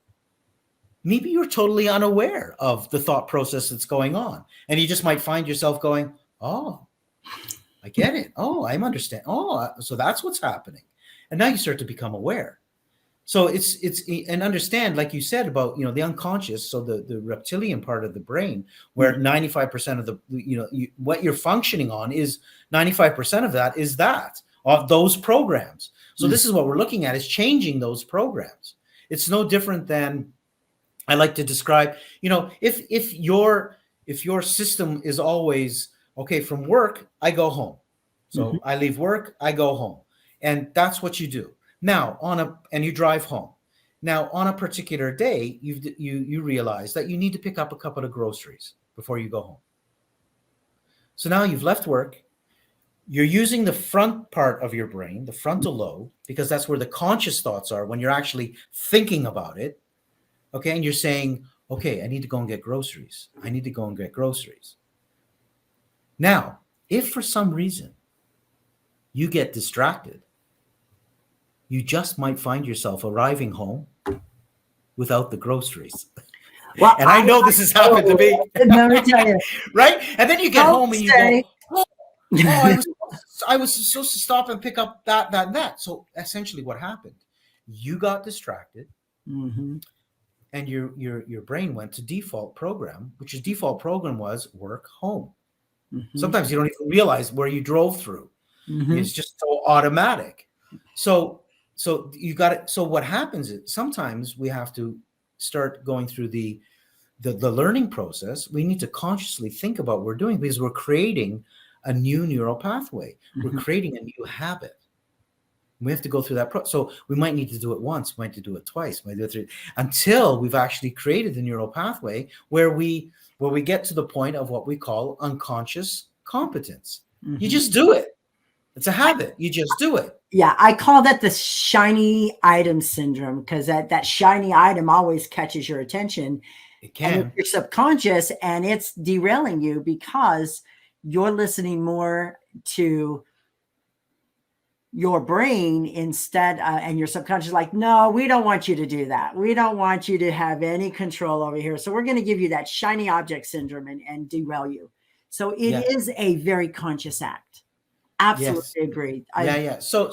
Maybe you're totally unaware of the thought process that's going on. And you just might find yourself going, oh, I get it. Oh, I understand. Oh, so that's what's happening. And now you start to become aware. So it's and understand, like you said about, the unconscious. So the reptilian part of the brain, where 95% of the, what you're functioning on is 95% of that is of those programs. So this is what we're looking at, is changing those programs. It's no different than, I like to describe, if your system is always, okay, from work, I go home. So I leave work, I go home. And that's what you do. Now, and you drive home. Now, on a particular day, you realize that you need to pick up a couple of groceries before you go home. So now you've left work. You're using the front part of your brain, the frontal lobe, because that's where the conscious thoughts are when you're actually thinking about it. Okay, and you're saying, okay, I need to go and get groceries. I need to go and get groceries. Now, if for some reason you get distracted, you just might find yourself arriving home without the groceries. Well, and I know this has happened to me. Let me tell you. Right? And then you get home and you go, I was supposed to stop and pick up that, and that. So essentially what happened, you got distracted and your brain went to default program, which is default program was work, home. Sometimes you don't even realize where you drove through. It's just so automatic. So you got it. So what happens is sometimes we have to start going through the learning process. We need to consciously think about what we're doing, because we're creating a new neural pathway. We're creating a new habit. We have to go through that so we might need to do it once, we might need to do it twice, we might do it 3, until we've actually created the neural pathway where we get to the point of what we call unconscious competence. You just do it. It's a habit. You just do it. Yeah, I call that the shiny item syndrome, because that shiny item always catches your attention. It can. And your subconscious, and it's derailing you because you're listening more to your brain instead, and your subconscious is like, no, we don't want you to do that. We don't want you to have any control over here. So we're going to give you that shiny object syndrome and derail you. So it is a very conscious act. Absolutely agree. Yeah. So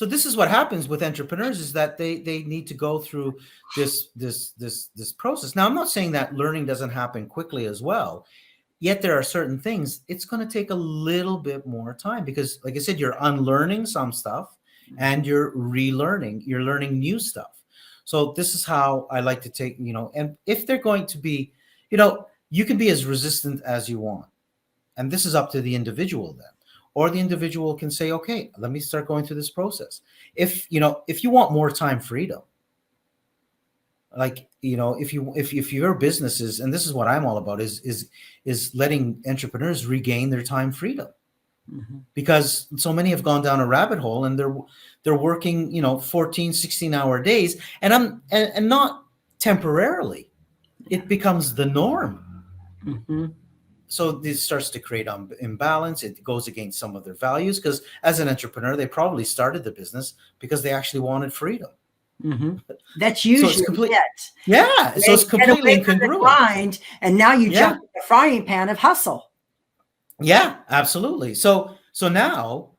this is what happens with entrepreneurs, is that they need to go through this process. Now, I'm not saying that learning doesn't happen quickly as well. Yet there are certain things it's going to take a little bit more time, because, like I said, you're unlearning some stuff and you're relearning. You're learning new stuff. So this is how I like to take, and if they're going to be, you can be as resistant as you want. And this is up to the individual then. Or the individual can say, okay, let me start going through this process. If you want more time freedom, like, if your business is, and this is what I'm all about, is letting entrepreneurs regain their time freedom, because so many have gone down a rabbit hole and they're working, 14, 16-hour days, and not temporarily, it becomes the norm. So this starts to create imbalance. It goes against some of their values, because as an entrepreneur, they probably started the business because they actually wanted freedom. That's usually it. Yeah. So it's completely incongruent. And now you jump in the frying pan of hustle. Yeah, absolutely. So now,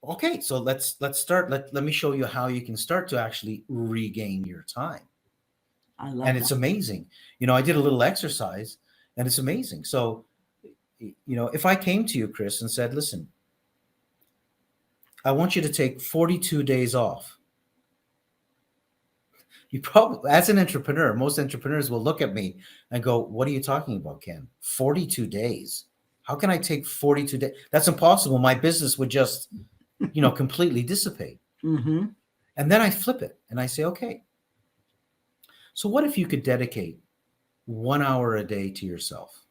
Okay, so let's start. Let me show you how you can start to actually regain your time. I love And that. it's amazing. I did a little exercise, and it's amazing. So, if I came to you, Chris, and said, listen, I want you to take 42 days off. You probably, as an entrepreneur, most entrepreneurs will look at me and go, what are you talking about, Ken? 42 days. How can I take 42 days? That's impossible. My business would just, completely dissipate. Mm-hmm. And then I flip it and I say, okay, so what if you could dedicate 1 hour a day to yourself?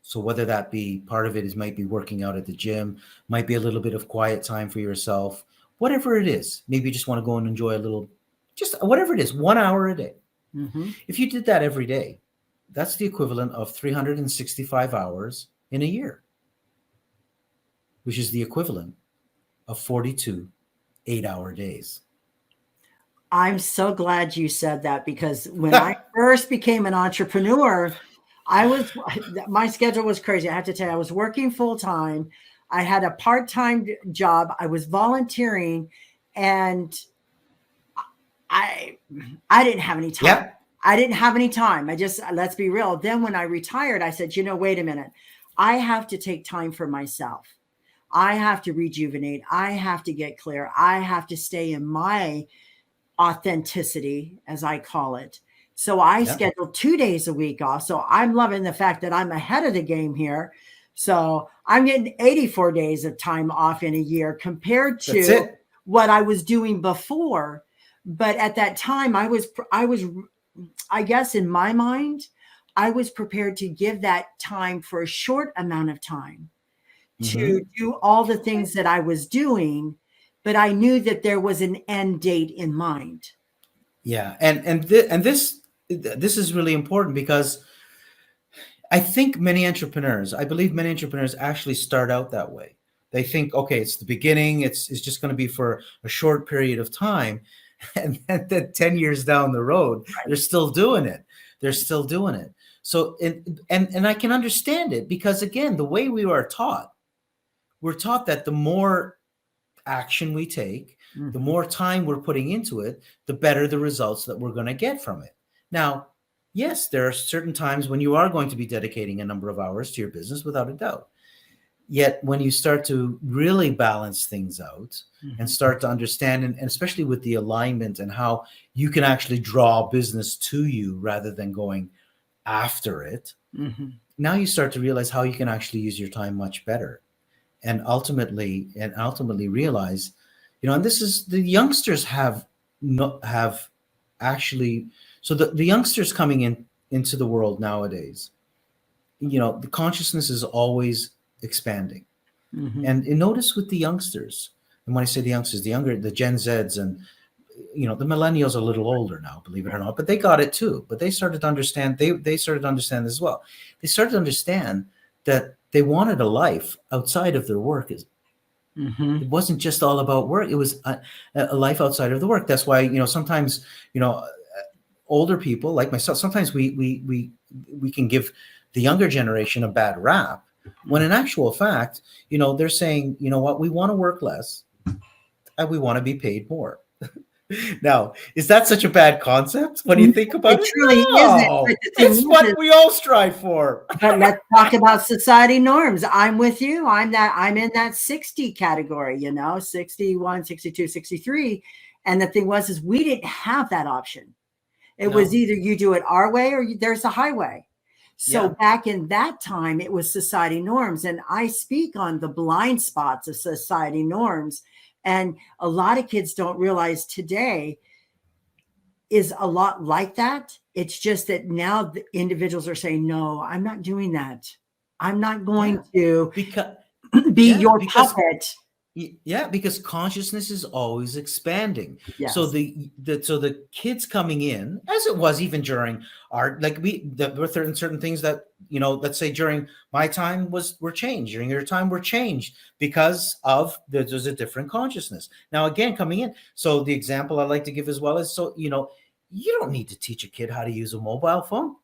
So whether that be part of it might be working out at the gym, might be a little bit of quiet time for yourself, whatever it is. Maybe you just want to go and enjoy a little, just whatever it is, 1 hour a day. Mm-hmm. If you did that every day, that's the equivalent of 365 hours in a year, which is the equivalent of 42 8-hour days. I'm so glad you said that, because when I first became an entrepreneur, my schedule was crazy. I have to tell you, I was working full time. I had a part-time job. I was volunteering, and I didn't have any time. Yep. I didn't have any time. Let's be real. Then when I retired, I said, wait a minute. I have to take time for myself. I have to rejuvenate. I have to get clear. I have to stay in my authenticity, as I call it. So I scheduled 2 days a week off. So I'm loving the fact that I'm ahead of the game here. So I'm getting 84 days of time off in a year compared to what I was doing before. But at that time, I guess in my mind, I was prepared to give that time for a short amount of time to do all the things that I was doing, but I knew that there was an end date in mind. Yeah, and this is really important, because I believe many entrepreneurs actually start out that way. They think, okay, it's the beginning, it's just going to be for a short period of time, and then 10 years down the road, they're still doing it. So, and I can understand it, because again, the way we're taught that the more action we take, the more time we're putting into it, the better the results that we're going to get from it. Now, yes, there are certain times when you are going to be dedicating a number of hours to your business, without a doubt. Yet when you start to really balance things out and start to understand, and especially with the alignment and how you can actually draw business to you rather than going after it, now you start to realize how you can actually use your time much better. And ultimately realize, and this is, the youngsters have actually, so the youngsters coming into the world nowadays, the consciousness is always expanding. And notice with the youngsters, and when I say the youngsters, the Gen Zs, and the millennials are a little older now, believe it or not, but they got it too. But they started to understand, they started to understand as well. They started to understand that they wanted a life outside of their work. It wasn't just all about work. It was a life outside of the work. That's why, sometimes, older people like myself, sometimes we can give the younger generation a bad rap, when in actual fact, they're saying, what, we want to work less and we want to be paid more. Now, is that such a bad concept when you think about it? It truly isn't. It's what we all strive for. But let's talk about society norms. I'm with you. I'm in that 60 category, 61, 62, 63. And the thing is we didn't have that option. It was either you do it our way or there's a highway. So back in that time, it was society norms. And I speak on the blind spots of society norms. And a lot of kids don't realize today is a lot like that. It's just that now the individuals are saying, no, I'm not doing that. I'm not going to be your puppet. Yeah, because consciousness is always expanding. Yes. So the kids coming in, as it was even during our, there were certain things that, let's say during my time were changed, during your time were changed, because of there's a different consciousness. Now, again, coming in. So the example I like to give as well is, you don't need to teach a kid how to use a mobile phone.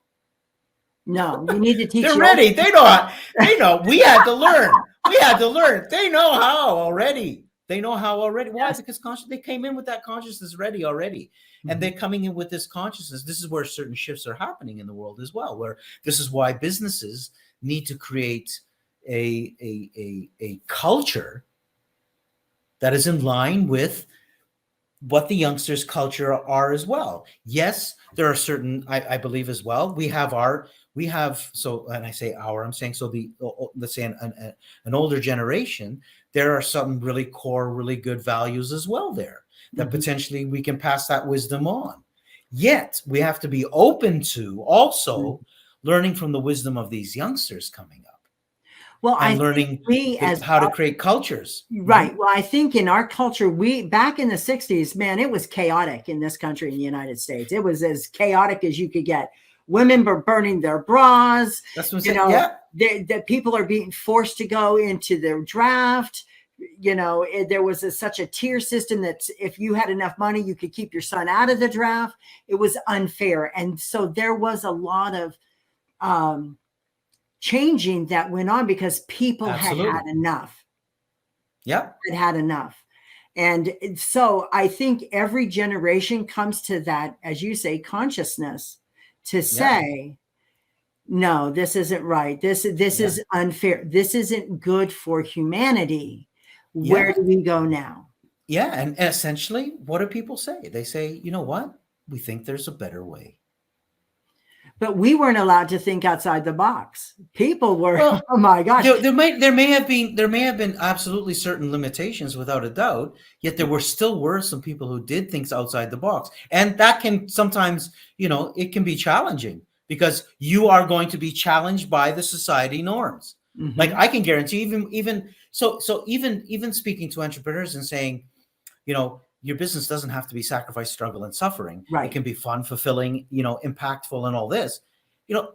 No, you need to teach. They're ready. They know. We had to learn. We had to learn. They know how already. They know how already. Why? Yes. Because they came in with that consciousness ready already. And they're coming in with this consciousness. This is where certain shifts are happening in the world as well, where this is why businesses need to create a culture that is in line with what the youngsters' culture are as well. Yes, there are certain, I believe as well, we have, so, and I say our, I'm saying, so let's say an older generation, there are some really core, really good values as well there that potentially we can pass that wisdom on. Yet we have to be open to also learning from the wisdom of these youngsters coming up. Well, And I learning how to create cultures. Right. Well, I think in our culture, back in the 60s, man, it was chaotic in this country, in the United States. It was as chaotic as you could get. Women were burning their bras. That's what I'm saying. Yeah. That people are being forced to go into their draft. There was such a tier system that if you had enough money, you could keep your son out of the draft. It was unfair. And so there was a lot of changing that went on because people had enough. Yeah. Had enough. And so I think every generation comes to that, as you say, consciousness to say, no, this isn't right. This is unfair. This isn't good for humanity. Where do we go now? Yeah. And essentially, what do people say? They say, you know what? We think there's a better way. But we weren't allowed to think outside the box. People were, oh my gosh. There may have been absolutely certain limitations without a doubt, yet there were some people who did things outside the box. And that can sometimes, it can be challenging because you are going to be challenged by the society norms. Like I can guarantee even speaking to entrepreneurs and saying, your business doesn't have to be sacrifice, struggle, and suffering. Right. It can be fun, fulfilling, impactful, and all this.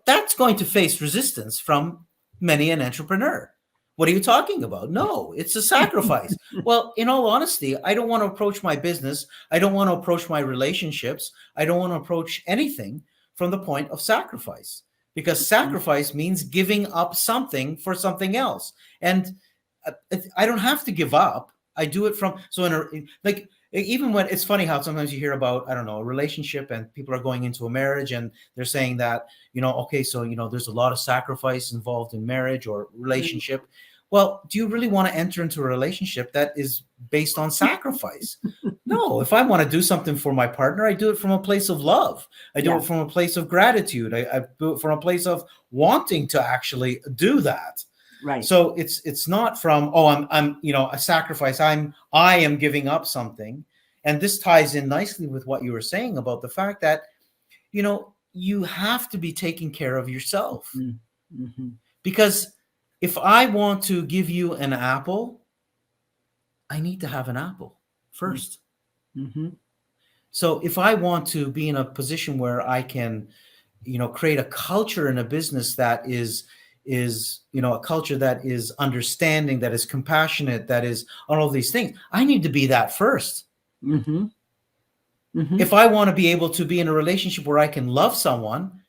That's going to face resistance from many an entrepreneur. What are you talking about? No, it's a sacrifice. Well, in all honesty, I don't want to approach my business. I don't want to approach my relationships. I don't want to approach anything from the point of sacrifice, because sacrifice means giving up something for something else. And I don't have to give up. I do it from, even when it's funny how sometimes you hear about, I don't know, a relationship and people are going into a marriage and they're saying that, okay, so, there's a lot of sacrifice involved in marriage or relationship. Well, do you really want to enter into a relationship that is based on sacrifice? No, if I want to do something for my partner, I do it from a place of love. I do it from a place of gratitude. I do it from a place of wanting to actually do that. Right. So it's not from, I'm a sacrifice. I am giving up something. And this ties in nicely with what you were saying about the fact that, you have to be taking care of yourself. Mm-hmm. Because if I want to give you an apple, I need to have an apple first. Mm-hmm. So if I want to be in a position where I can, create a culture in a business that is a culture that is understanding, that is compassionate, that is on all these things, I need to be that first. Mm-hmm. Mm-hmm. If I want to be able to be in a relationship where I can love someone,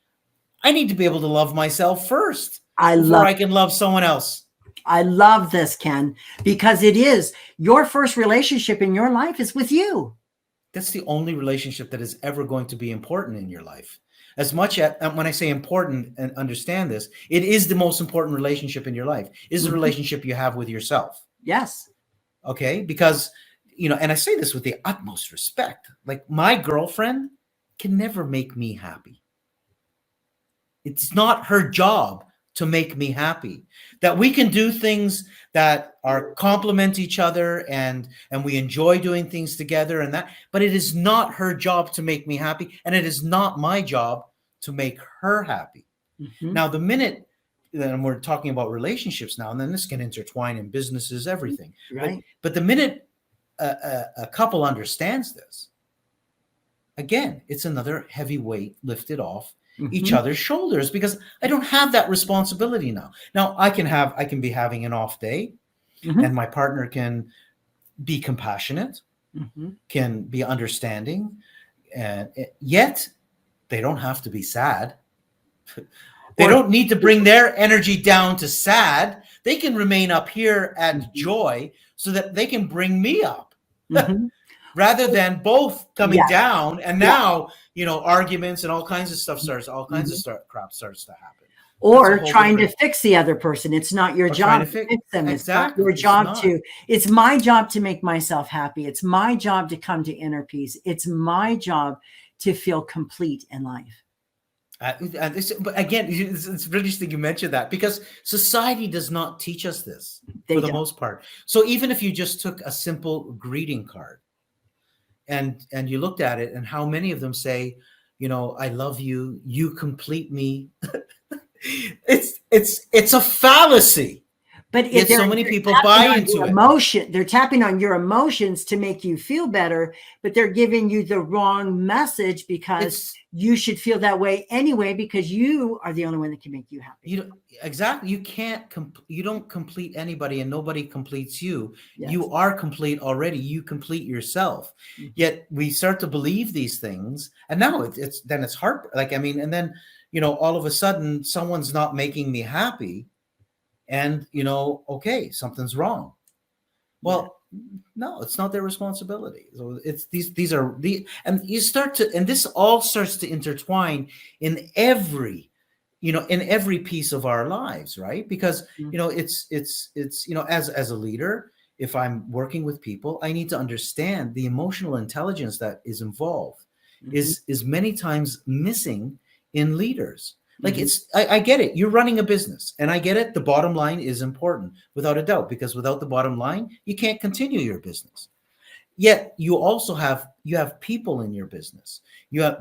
I need to be able to love myself first before I can love someone else. I love this, Ken, because it is your first relationship in your life is with you. That's the only relationship that is ever going to be important in your life. As much as, and when I say important and understand this, it is the most important relationship in your life, is the relationship you have with yourself. Yes. Okay. Because, and I say this with the utmost respect, like my girlfriend can never make me happy. It's not her job to make me happy. That we can do things that are complement each other and we enjoy doing things together and that, but it is not her job to make me happy. And it is not my job to make her happy. Mm-hmm. Now, the minute, and we're talking about relationships now, and then this can intertwine in businesses, everything. Right. But the minute a couple understands this, again, it's another heavy weight lifted off each other's shoulders, because I don't have that responsibility now. Now I can be having an off day, and my partner can be compassionate, can be understanding, and yet they don't have to be sad. They don't need to bring their energy down to sad. They can remain up here at joy so that they can bring me up. Mhm. Rather than both coming Yeah. down, and now arguments and all kinds of stuff crap starts to happen. Or trying to fix the other person. It's not your job to fix them. It's not your job it's my job to make myself happy. It's my job to come to inner peace. It's my job to feel complete in life. But again, it's really interesting you mentioned that, because society does not teach us this for the most part. So even if you just took a simple greeting card and you looked at it, and how many of them say, I love you, you complete me. It's a fallacy. But yet so many people buy into it. They're tapping on your emotions to make you feel better, but they're giving you the wrong message, because you should feel that way anyway, because you are the only one that can make you happy. Exactly. You don't complete anybody, and nobody completes you. Yes. You are complete already. You complete yourself. Mm-hmm. Yet we start to believe these things, and now it's hard. And then all of a sudden someone's not making me happy. And, okay, something's wrong. Well, no, it's not their responsibility. So it's and you start to, and this all starts to intertwine in every piece of our lives, right? Because, it's as a leader, if I'm working with people, I need to understand the emotional intelligence that is involved is many times missing in leaders. I get it. You're running a business, and I get it. The bottom line is important, without a doubt, because without the bottom line, you can't continue your business. Yet you also have people in your business.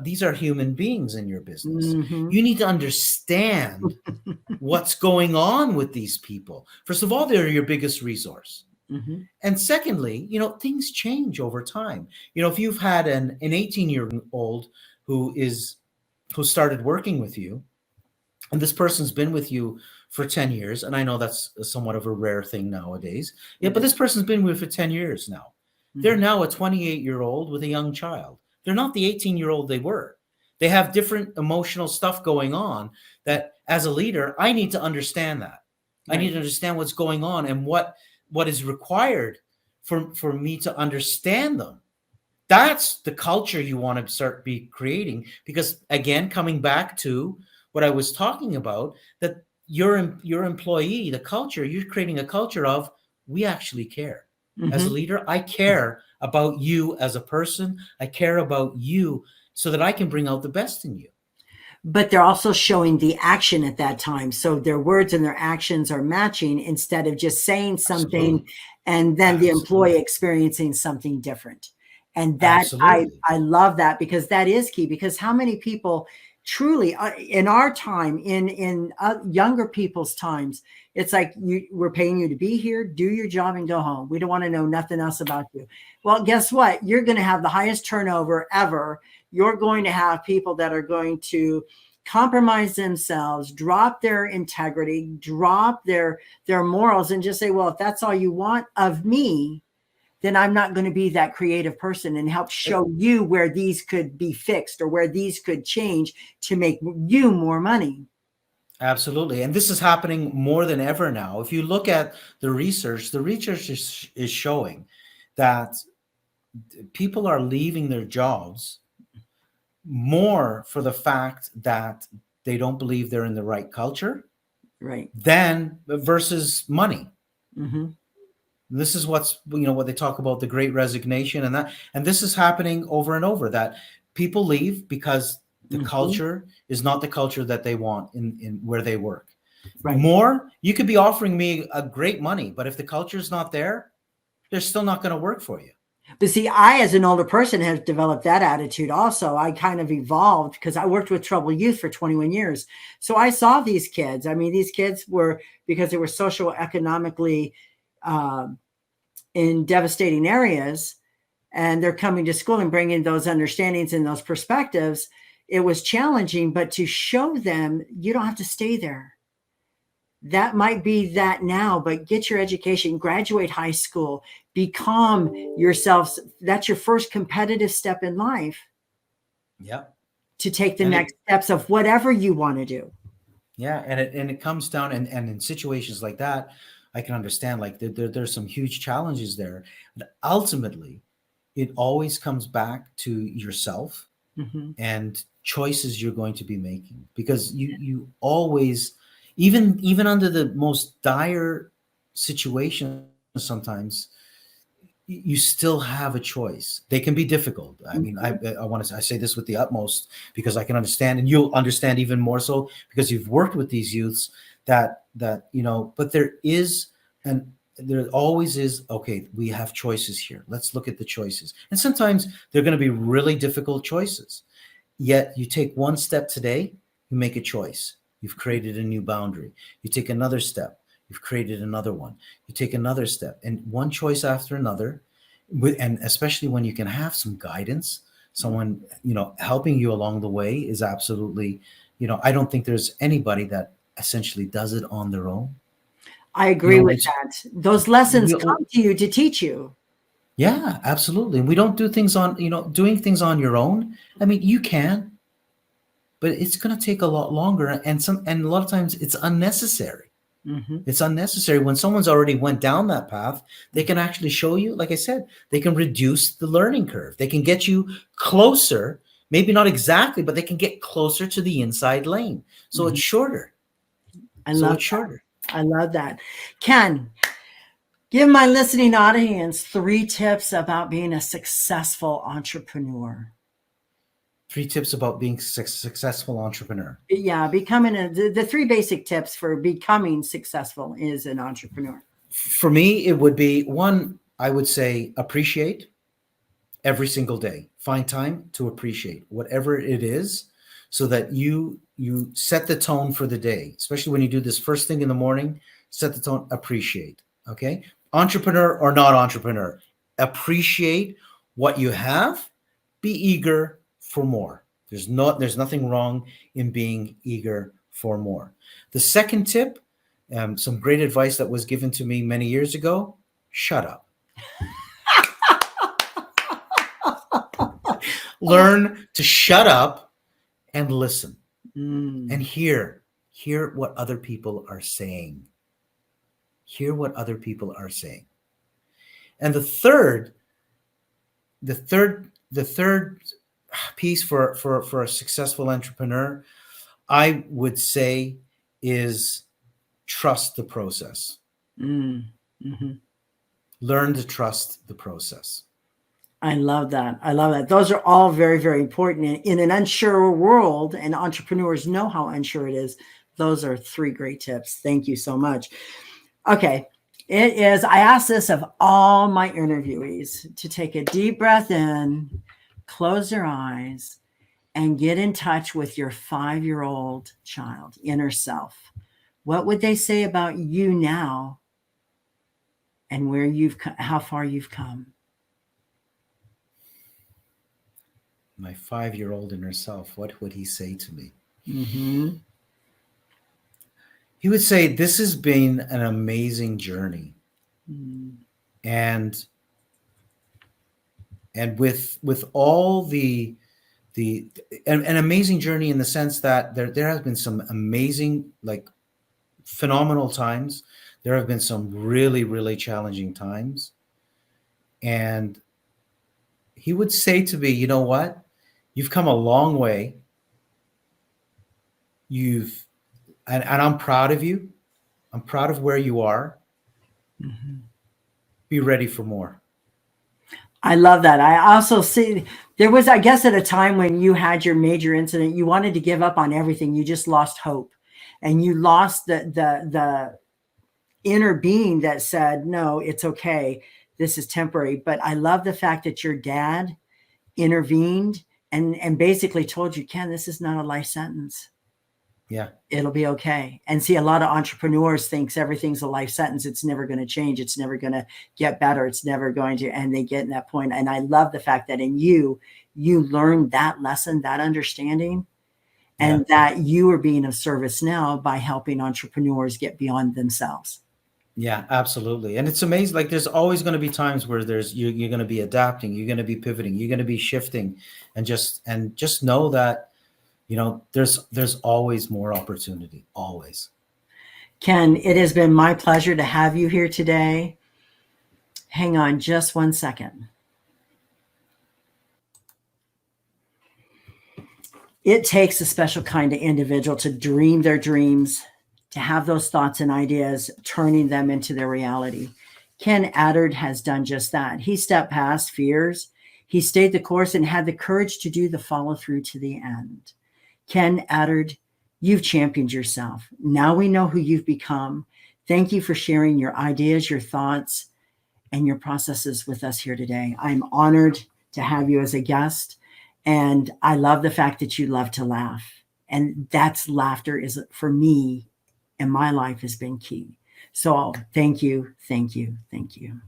These are human beings in your business. Mm-hmm. You need to understand what's going on with these people. First of all, they're your biggest resource. Mm-hmm. And secondly, things change over time. If you've had an 18-year-old who started working with you, and this person's been with you for 10 years, and I know that's somewhat of a rare thing nowadays. Yeah, but this person's been with you for 10 years now. Mm-hmm. They're now a 28-year-old with a young child. They're not the 18-year-old they were. They have different emotional stuff going on that, as a leader, I need to understand that. Right. I need to understand what's going on and what is required for me to understand them. That's the culture you want to be creating, because, again, coming back to what I was talking about, that your employee, the culture, you're creating a culture of, we actually care. Mm-hmm. As a leader, I care about you as a person. I care about you so that I can bring out the best in you. But they're also showing the action at that time. So their words and their actions are matching, instead of just saying something. Absolutely. And then Absolutely. The employee experiencing something different. And that I love that, because that is key. Because how many people truly in our time, in younger people's times, it's like, we're paying you to be here, do your job, and go home. We don't want to know nothing else about you. Well, guess what? You're going to have the highest turnover ever. You're going to have people that are going to compromise themselves, drop their integrity, drop their morals, and just say, well, if that's all you want of me, then I'm not going to be that creative person and help show you where these could be fixed or where these could change to make you more money. Absolutely. And this is happening more than ever now. If you look at the research is showing that people are leaving their jobs more for the fact that they don't believe they're in the right culture, right, than versus money. Mm-hmm. This is what they talk about, the great resignation, and this is happening over and over, that people leave because the mm-hmm. culture is not the culture that they want in where they work. Right. More, you could be offering me a great money, but if the culture is not there, they're still not going to work for you. But see, I, as an older person, have developed that attitude also. I kind of evolved because I worked with troubled youth for 21 years. So I saw these kids. I mean, these kids were, because they were socioeconomically in devastating areas, and they're coming to school and bringing those understandings and those perspectives. It was challenging, but to show them, you don't have to stay there. That might be that now, but get your education, graduate high school, become yourselves. That's your first competitive step in life. Yep. To take the next steps of whatever you want to do. Yeah, and it comes down, and in situations like that, I can understand like there's some huge challenges there. But ultimately, it always comes back to yourself Hmm. and choices you're going to be making, because you always, even under the most dire situations, sometimes you still have a choice. They can be difficult. I mean, I say this with the utmost, because I can understand, and you'll understand even more so because you've worked with these youths, that but there always is, okay, we have choices here. Let's look at the choices. And sometimes they're going to be really difficult choices. Yet you take one step today, you make a choice. You've created a new boundary. You take another step, you've created another one. You take another step, and one choice after another. And especially when you can have some guidance, someone helping you along the way is absolutely, I don't think there's anybody that essentially does it on their own. I agree with It's that. Those lessons come to you to teach you. Yeah, absolutely. And we don't do things doing things on your own. I mean, you can, but it's going to take a lot longer, and a lot of times it's unnecessary. Hmm. It's unnecessary. When someone's already went down that path, they can actually show you, like I said, they can reduce the learning curve. They can get you closer, maybe not exactly, but they can get closer to the inside lane. So it's shorter. I love that. I love that. Ken, give my listening audience 3 tips about being a successful entrepreneur. 3 tips about being a successful entrepreneur. Yeah, the 3 basic tips for becoming successful as an entrepreneur. For me, it would be, one, I would say appreciate every single day. Find time to appreciate whatever it is, so that you set the tone for the day, especially when you do this first thing in the morning. Set the tone, appreciate. Okay, entrepreneur or not entrepreneur, appreciate what you have. Be eager for more. There's nothing wrong in being eager for more. The second tip, some great advice that was given to me many years ago: shut up. Learn to shut up and listen and hear what other people are saying. Hear what other people are saying. And the third piece for a successful entrepreneur, I would say, is trust the process. Mm-hmm. Learn to trust the process. I love that. I love that. Those are all very, very important in an unsure world, and entrepreneurs know how unsure it is. Those are 3 great tips. Thank you so much. Okay. I ask this of all my interviewees to take a deep breath in, close their eyes, and get in touch with your 5-year-old child, inner self. What would they say about you now and how far you've come? My 5-year-old inner self, what would he say to me? Mm-hmm. He would say, this has been an amazing journey. And with all the an amazing journey, in the sense that there has been some amazing, like, phenomenal times. There have been some really, really challenging times. And he would say to me, you know what? You've come a long way. And I'm proud of you. I'm proud of where you are. Be ready for more. I love that. I also see there was, I guess, at a time when you had your major incident, you wanted to give up on everything. You just lost hope, and you lost the inner being that said, no, it's okay. This is temporary. But I love the fact that your dad intervened and basically told you, Ken, this is not a life sentence. Yeah. It'll be okay. And see, a lot of entrepreneurs thinks everything's a life sentence. It's never going to change. It's never going to get better. It's never going to, and they get in that point. And I love the fact that in you learned that lesson, that understanding, and that you are being of service now by helping entrepreneurs get beyond themselves. Yeah, absolutely. And it's amazing. Like, there's always going to be times where you're going to be adapting, you're going to be pivoting, you're going to be shifting, and just know that there's always more opportunity, always. Ken, it has been my pleasure to have you here today. Hang on just 1 second. It takes a special kind of individual to dream their dreams, to have those thoughts and ideas, turning them into their reality. Ken Attard has done just that. He stepped past fears. He stayed the course and had the courage to do the follow through to the end. Ken Attard, you've championed yourself. Now we know who you've become. Thank you for sharing your ideas, your thoughts, and your processes with us here today. I'm honored to have you as a guest. And I love the fact that you love to laugh. And that's laughter is, for me, in my life has been key. So thank you, thank you, thank you.